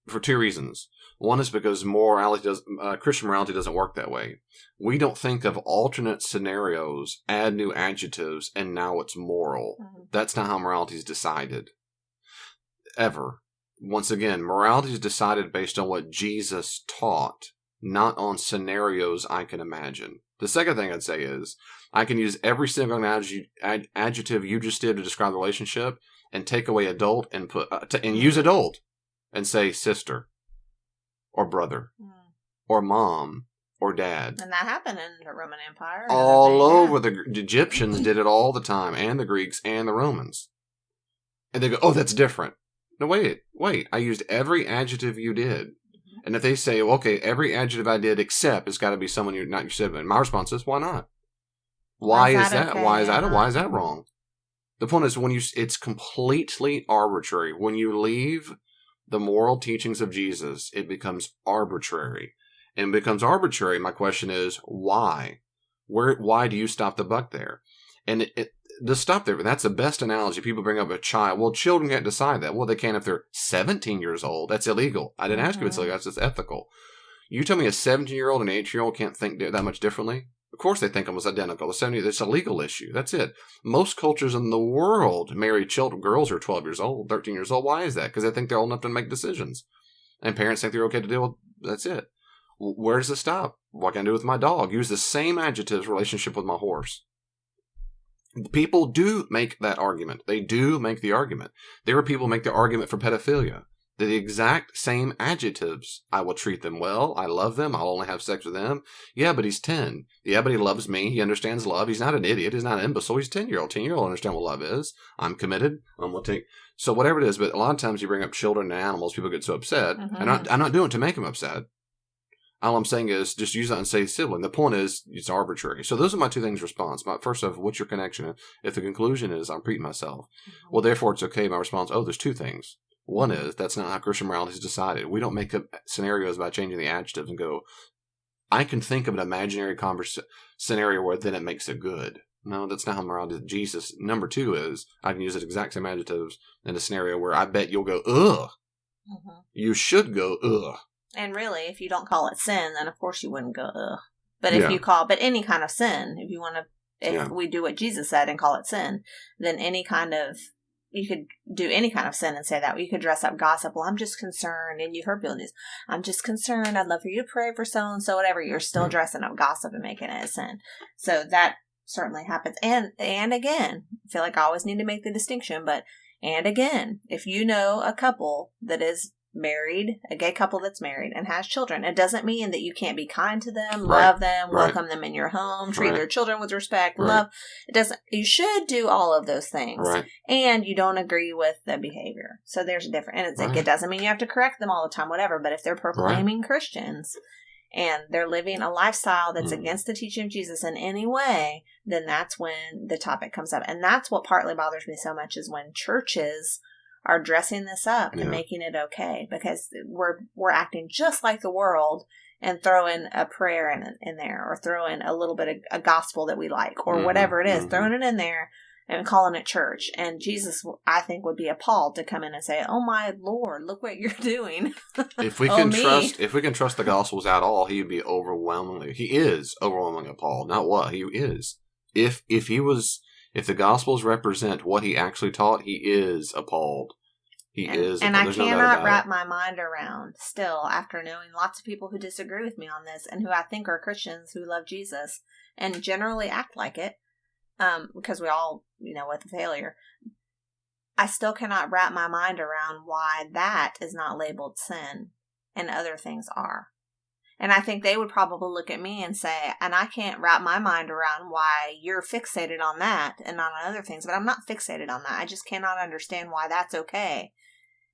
For two reasons. One is because Christian morality doesn't work that way. We don't think of alternate scenarios, add new adjectives, and now it's moral. Mm-hmm. That's not how morality is decided. ever. Once again, morality is decided based on what Jesus taught, not on scenarios I can imagine. The second thing I'd say is, I can use every single adjective you just did to describe the relationship and take away adult and use adult and say sister or brother or mom or dad. And that happened in the Roman Empire. All over. The Egyptians did it all the time, and the Greeks and the Romans. And they go, oh, that's different. No, wait. I used every adjective you did. And if they say, well, okay, every adjective I did except it's got to be someone you're not your sibling. My response is, why not? Why is that? Okay? Why is that wrong? The point is, it's completely arbitrary. When you leave the moral teachings of Jesus, it becomes arbitrary. And becomes arbitrary, my question is, why? Why do you stop the buck there? And to stop there, that's the best analogy. People bring up a child. Well, children can't decide that. Well, they can if they're 17 years old. That's illegal. I didn't ask if it's illegal. That's just ethical. You tell me a 17-year-old and an 8-year-old can't think that much differently? Of course they think almost identical. It's a legal issue. That's it. Most cultures in the world marry children. Girls are 12 years old, 13 years old. Why is that? Because they think they're old enough to make decisions. And parents think they're okay to deal with. That's it. Where does it stop? What can I do with my dog? Use the same adjectives relationship with my horse. People do make that argument. They do make the argument. There are people who make the argument for pedophilia. They're the exact same adjectives. I will treat them well. I love them. I'll only have sex with them. Yeah, but he's 10. Yeah, but he loves me. He understands love. He's not an idiot. He's not an imbecile. He's 10-year-old. 10-year-old understand what love is. I'm committed. I'm going to take... So whatever it is, but a lot of times you bring up children and animals, people get so upset. And I'm not doing it to make them upset. All I'm saying is just use that and say sibling. The point is it's arbitrary. So those are my two things response. First off, what's your connection? If the conclusion is I'm repeating myself, well, therefore it's okay. My response, there's two things. One is that's not how Christian morality is decided. We don't make up scenarios by changing the adjectives and go, I can think of an imaginary scenario where then it makes it good. No, that's not how morality is. Jesus. Number two is I can use the exact same adjectives in a scenario where I bet you'll go, ugh. You should go, ugh. And really, if you don't call it sin, then of course you wouldn't go, ugh. But if you call, any kind of sin, if you want to, if we do what Jesus said and call it sin, then you could do any kind of sin and say that. You could dress up gossip. Well, I'm just concerned. And you've heard people do this. I'm just concerned. I'd love for you to pray for so-and-so, whatever. You're still dressing up gossip and making it a sin. So that certainly happens. And again, I feel like I always need to make the distinction, and again, if you know a couple that is married, a gay couple that's married and has children, it doesn't mean that you can't be kind to them, love them, welcome them in your home, treat their children with respect, love. It doesn't. You should do all of those things, and you don't agree with the behavior. So there's a difference. And it's like it doesn't mean you have to correct them all the time, whatever. But if they're proclaiming Christians and they're living a lifestyle that's against the teaching of Jesus in any way, then that's when the topic comes up. And that's what partly bothers me so much is when churches are dressing this up and making it okay, because we're acting just like the world and throwing a prayer in there, or throwing a little bit of a gospel that we like, or whatever it is, throwing it in there and calling it church. And Jesus, I think, would be appalled to come in and say, "Oh my Lord, look what you're doing." If we can trust the Gospels at all, he would be he is overwhelmingly appalled. Not what he is. If the Gospels represent what he actually taught, he is appalled. He is. And I cannot wrap my mind around, still, after knowing lots of people who disagree with me on this and who I think are Christians who love Jesus and generally act like it, because we all, with the failure. I still cannot wrap my mind around why that is not labeled sin and other things are. And I think they would probably look at me and say, and I can't wrap my mind around why you're fixated on that and not on other things, but I'm not fixated on that. I just cannot understand why that's okay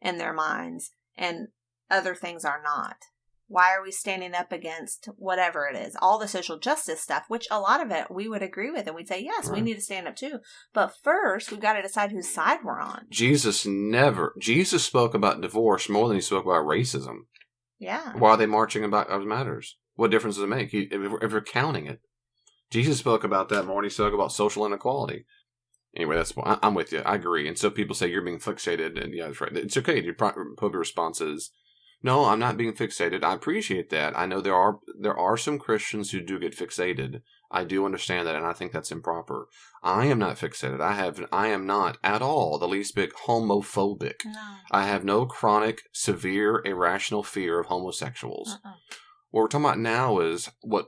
in their minds and other things are not. Why are we standing up against whatever it is? All the social justice stuff, which a lot of it we would agree with, and we'd say, yes, we need to stand up too. But first, we've got to decide whose side we're on. Jesus spoke about divorce more than he spoke about racism. Yeah. Why are they marching about those matters? What difference does it make? If you're counting it. Jesus spoke about that more than he spoke about social inequality. Anyway, I'm with you. I agree. And so people say you're being fixated, and yeah, that's right. It's okay. Your response is, No, I'm not being fixated. I appreciate that. I know there are some Christians who do get fixated. I do understand that, and I think that's improper. I am not fixated. I am not at all the least bit homophobic. No. I have no chronic, severe, irrational fear of homosexuals. What we're talking about now is what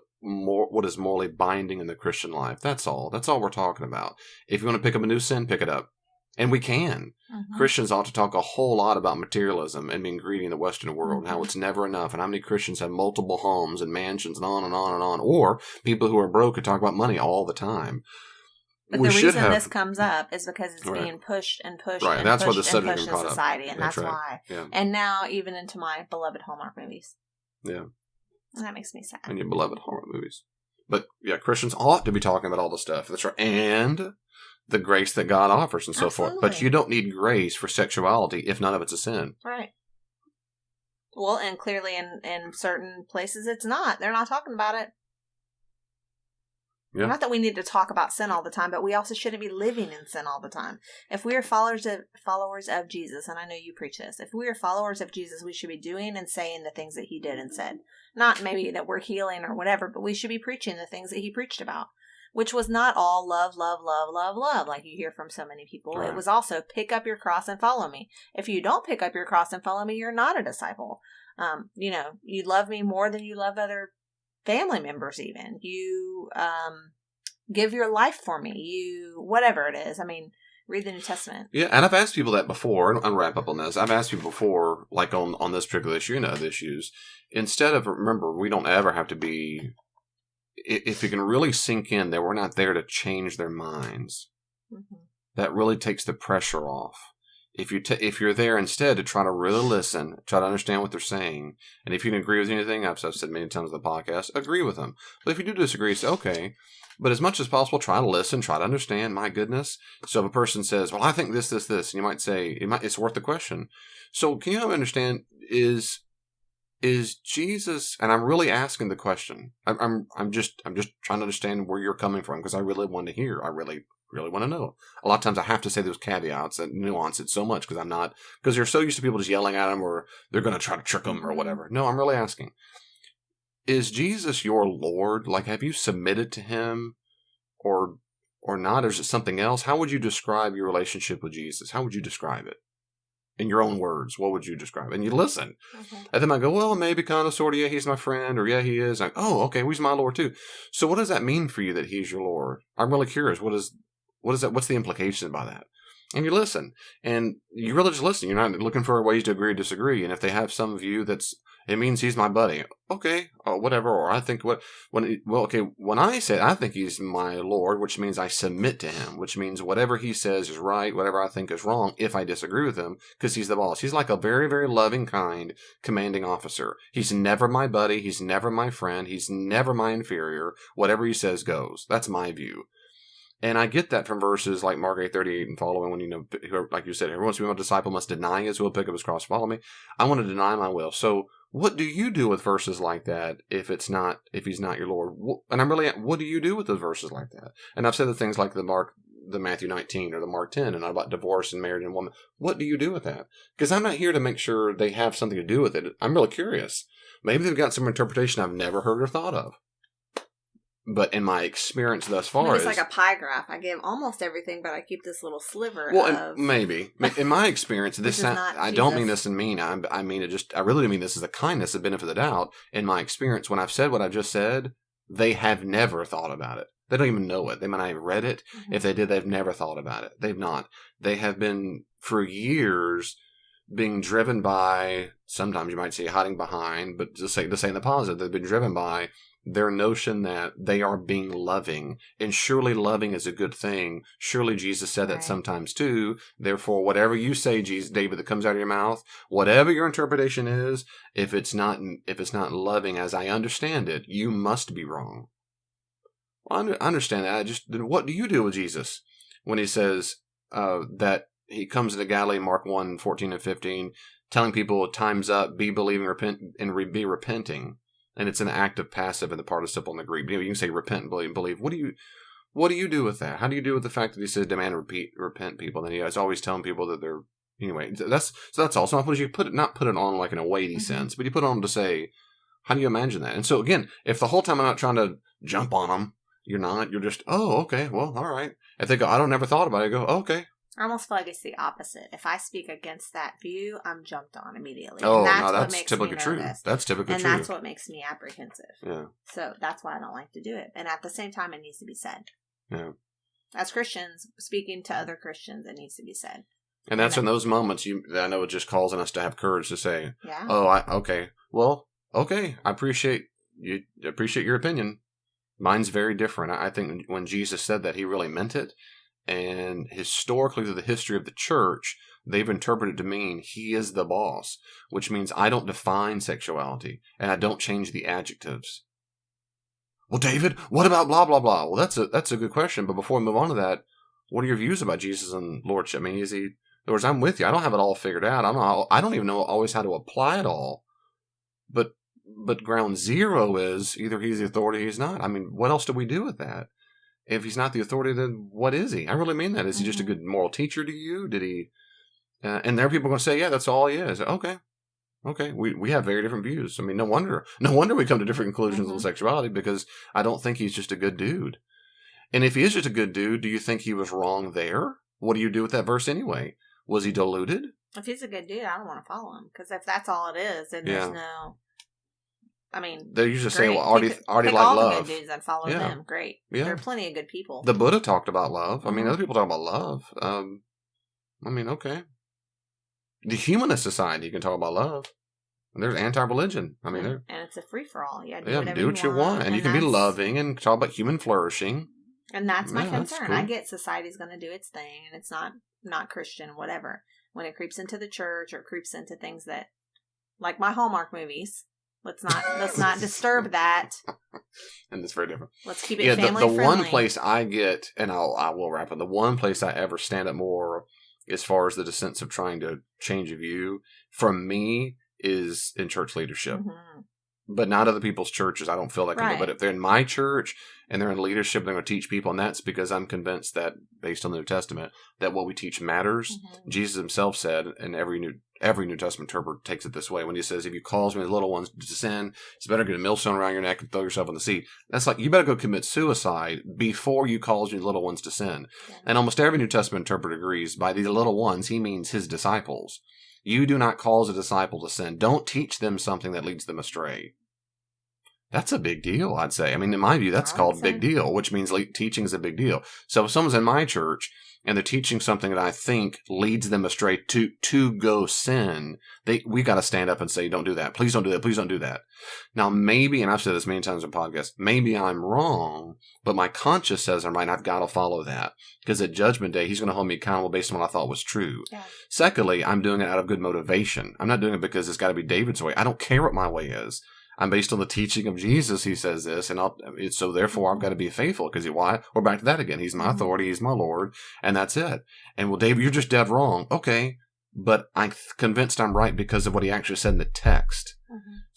is morally binding in the Christian life. That's all. That's all we're talking about. If you want to pick up a new sin, pick it up. And we can. Christians ought to talk a whole lot about materialism and being greedy in the Western world and how it's never enough, and how many Christians have multiple homes and mansions and on and on and on. Or people who are broke could talk about money all the time. But the reason this comes up is because it's being pushed and pushed and that's pushed why the subject in society, and that's why. Yeah. And now even into my beloved Hallmark movies. Yeah. And that makes me sad. And your beloved Hallmark movies. But yeah, Christians ought to be talking about all this stuff. That's right. And the grace that God offers and so forth. But you don't need grace for sexuality if none of it's a sin. Right. Well, and clearly in certain places it's not. They're not talking about it. Yeah. Not that we need to talk about sin all the time, but we also shouldn't be living in sin all the time. If we are followers of Jesus, and I know you preach this, if we are followers of Jesus, we should be doing and saying the things that he did and said. Not maybe that we're healing or whatever, but we should be preaching the things that he preached about. Which was not all love, love, love, love, love, like you hear from so many people. Right. It was also pick up your cross and follow me. If you don't pick up your cross and follow me, you're not a disciple. You love me more than you love other family members even. You give your life for me. You, whatever it is. I mean, read the New Testament. Yeah, and I've asked people that before, and I'll wrap up on this. I've asked people before, like on this particular issue and other issues, instead of, remember, we don't ever have to be... If you can really sink in that we're not there to change their minds, that really takes the pressure off. If you're there instead to try to really listen, try to understand what they're saying, and if you can agree with anything, I've said many times on the podcast, agree with them. But if you do disagree, say, okay, but as much as possible, try to listen, try to understand, my goodness. So if a person says, well, I think this, and you might say, it's worth the question. So can you understand, is Jesus, and I'm really asking the question. I'm just trying to understand where you're coming from, because I really want to hear. I really want to know. A lot of times I have to say those caveats and nuance it so much because you're so used to people just yelling at them or they're going to try to trick them or whatever. No, I'm really asking. Is Jesus your Lord? Like, have you submitted to him or not? Or is it something else? How would you describe your relationship with Jesus? How would you describe it? In your own words, what would you describe? And you listen. And then I go, well, maybe kind of, sort of, yeah, he's my friend, or yeah, he is. Like, oh, okay, well, he's my Lord too. So what does that mean for you that he's your Lord? I'm really curious. What is that? What's the implication by that? And you listen. And you really just listen. You're not looking for ways to agree or disagree. And if they have some view it means he's my buddy. Okay, whatever. Or I think when I say I think he's my Lord, which means I submit to him, which means whatever he says is right, whatever I think is wrong, if I disagree with him, because he's the boss. He's like a very, very loving, kind, commanding officer. He's never my buddy. He's never my friend. He's never my inferior. Whatever he says goes. That's my view. And I get that from verses like Mark 8:38 and following, when, like you said, whoever wants to be my disciple must deny his will, pick up his cross, follow me. I want to deny my will. So what do you do with verses like that if he's not your Lord? And I'm really, what do you do with those verses like that? And I've said the things like the Matthew 19 or the Mark 10 and about divorce and marriage and woman. What do you do with that? Because I'm not here to make sure they have something to do with it. I'm really curious. Maybe they've got some interpretation I've never heard or thought of. But in my experience thus far, it's like a pie graph. I give almost everything, but I keep this little sliver. Maybe in my experience, I don't mean this in mean. I mean it just. I really mean this as a kindness, the benefit of the doubt. In my experience, when I've said what I've just said, they have never thought about it. They don't even know it. They might not have read it. If they did, they've never thought about it. They've not. They have been for years being driven by. Sometimes you might say hiding behind, but to say in the positive, they've been driven by their notion that they are being loving, and surely loving is a good thing. Surely Jesus said that sometimes too. Therefore, whatever you say, Jesus, David, that comes out of your mouth, whatever your interpretation is, if it's not loving as I understand it, you must be wrong. Well, I understand that. What do you do with Jesus when he says that he comes into Galilee, Mark 1:14 and 15, telling people time's up, be believing, repent, and be repenting? And it's an active passive in the participle in the Greek. You can say repent and believe. What do you do with that? How do you do with the fact that he says demand and repent people? And then he's always telling people that they're, anyway, that's all. Sometimes you not put it on like in a weighty sense, but you put it on to say, how do you imagine that? And so again, if the whole time I'm not trying to jump on them, you're not. You're just, oh, okay, well, all right. If they go, I don't never thought about it, I go, okay. I almost feel like it's the opposite. If I speak against that view, I'm jumped on immediately. Oh, and that's no, what that's makes typically me true. nervous. That's typically true. And that's what makes me apprehensive. Yeah. So that's why I don't like to do it. And at the same time, it needs to be said. Yeah. As Christians, speaking to other Christians, it needs to be said. And that's in those moments I know it just calls on us to have courage to say, yeah. Oh, okay. Well, okay. I appreciate your opinion. Mine's very different. I think when Jesus said that, he really meant it. And historically, through the history of the church, they've interpreted it to mean he is the boss, which means I don't define sexuality and I don't change the adjectives. Well, David, what about blah, blah, blah? Well, that's a good question. But before we move on to that, what are your views about Jesus and Lordship? I mean, in other words, I'm with you. I don't have it all figured out. I don't even know always how to apply it all. But ground zero is either he's the authority or he's not. I mean, what else do we do with that? If he's not the authority, then what is he? I really mean that. Is he just a good moral teacher to you? Did he? And there are people going to say, yeah, that's all he is. Okay. We have very different views. I mean, no wonder we come to different conclusions on sexuality, because I don't think he's just a good dude. And if he is just a good dude, do you think he was wrong there? What do you do with that verse anyway? Was he deluded? If he's a good dude, I don't want to follow him, because if that's all it is, then there's no. I mean, they usually say, well, already like all love. The good dudes and follow them. Great. Yeah. There are plenty of good people. The Buddha talked about love. I mean, other people talk about love. I mean, okay. The humanist society can talk about love. And there's anti-religion. I mean, and it's a free-for-all. Yeah, do what you want. And you can be loving and talk about human flourishing. And that's my concern. Cool. I get society's going to do its thing, and it's not Christian, whatever. When it creeps into the church or creeps into things that, like my Hallmark movies, let's not disturb that. And it's very different. Let's keep it family friendly. The one place I get, and I will wrap up, the one place I ever stand up more as far as the sense of trying to change a view, from me, is in church leadership. But not other people's churches. I don't feel like right. But if they're in my church and they're in leadership, they're going to teach people. And that's because I'm convinced that, based on the New Testament, that what we teach matters. Jesus himself said, and every New Testament interpreter takes it this way, when he says, if you cause me the little ones to sin, it's better get a millstone around your neck and throw yourself in the sea. That's like, you better go commit suicide before you cause your little ones to sin. Yeah. And almost every New Testament interpreter agrees, by these little ones, he means his disciples. You do not cause a disciple to sin. Don't teach them something that leads them astray. That's a big deal, I'd say. I mean, in my view, that's called big deal, which means teaching is a big deal. So if someone's in my church and they're teaching something that I think leads them astray to go sin, we got to stand up and say, don't do that. Please don't do that. Please don't do that. Now, maybe, and I've said this many times in podcasts, maybe I'm wrong, but my conscience says I'm right, and I've got to follow that. Because at Judgment Day, he's going to hold me accountable based on what I thought was true. Yeah. Secondly, I'm doing it out of good motivation. I'm not doing it because it's got to be David's way. I don't care what my way is. I'm based on the teaching of Jesus. He says this, and so therefore I've got to be faithful. Because why? We're back to that again. He's my authority. He's my Lord, and that's it. And well, David, you're just dead wrong. Okay, but I'm convinced I'm right because of what he actually said in the text.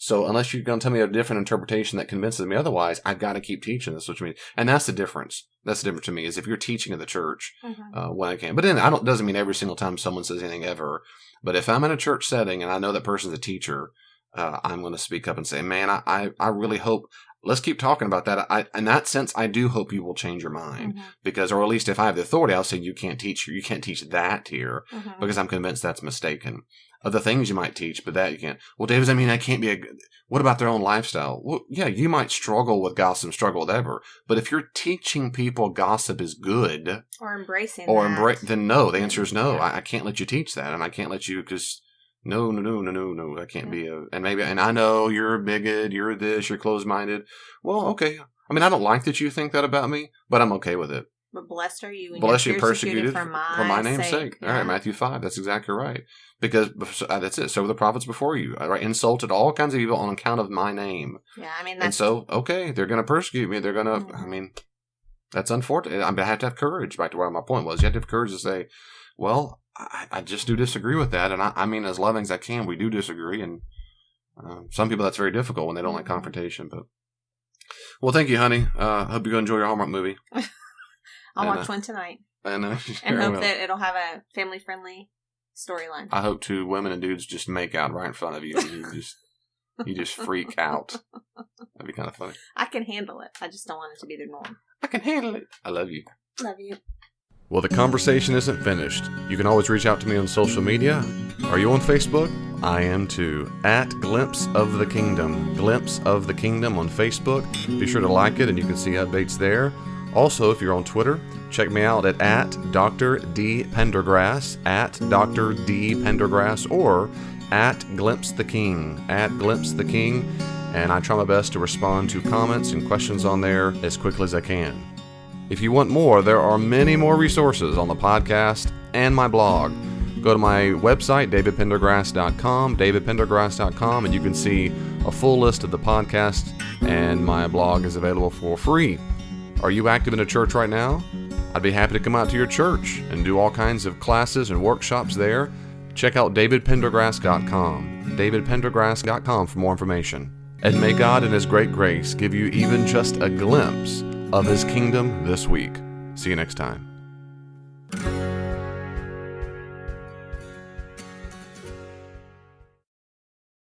So unless you're going to tell me a different interpretation that convinces me otherwise, I've got to keep teaching this, which means, and that's the difference. That's the difference to me, is if you're teaching in the church when I can. But then doesn't mean every single time someone says anything ever. But if I'm in a church setting and I know that person's a teacher, I'm going to speak up and say, man, I really hope, let's keep talking about that. In that sense, I do hope you will change your mind because, or at least if I have the authority, I'll say you can't teach that here because I'm convinced that's mistaken. Other things you might teach, but that you can't. Well, Dave, does that mean I can't be what about their own lifestyle? Well, yeah, you might struggle with gossip, struggle with whatever. But if you're teaching people gossip is good. Or embracing then no, the answer is no. Yeah. I can't let you teach that. And I can't let you, because no, that can't be and I know you're a bigot, you're this, you're closed-minded. Well, okay. I mean, I don't like that you think that about me, but I'm okay with it. But blessed are you when blessed you're persecuted for my name's sake. Yeah. All right, Matthew 5. That's exactly right. Because that's it. So were the prophets before you. Right? Insulted all kinds of people on account of my name. Yeah, I mean, and so, okay, they're going to persecute me. They're going to, I mean, that's unfortunate. I have to have courage. Back to where my point was. You have to have courage to say, well, I just do disagree with that. And I mean, as loving as I can, we do disagree. And some people, that's very difficult when they don't like confrontation. But well, thank you, honey. Hope you enjoy your Hallmark movie. I'll watch one tonight. And hope that it'll have a family-friendly storyline. I hope 2 women and dudes just make out right in front of you. And you just freak out. That'd be kind of funny. I can handle it. I just don't want it to be the norm. I can handle it. I love you. Love you. Well, the conversation isn't finished. You can always reach out to me on social media. Are you on Facebook? I am too. At Glimpse of the Kingdom. Glimpse of the Kingdom on Facebook. Be sure to like it and you can see updates there. Also, if you're on Twitter, check me out at Dr. D. Pendergrass, at Dr. D. Pendergrass, or at Glimpse the King, at Glimpse the King. And I try my best to respond to comments and questions on there as quickly as I can. If you want more, there are many more resources on the podcast and my blog. Go to my website, davidpendergrass.com, and you can see a full list of the podcast, and my blog is available for free. Are you active in a church right now? I'd be happy to come out to your church and do all kinds of classes and workshops there. Check out davidpendergrass.com, davidpendergrass.com for more information. And may God in His great grace give you even just a glimpse of His kingdom this week. See you next time.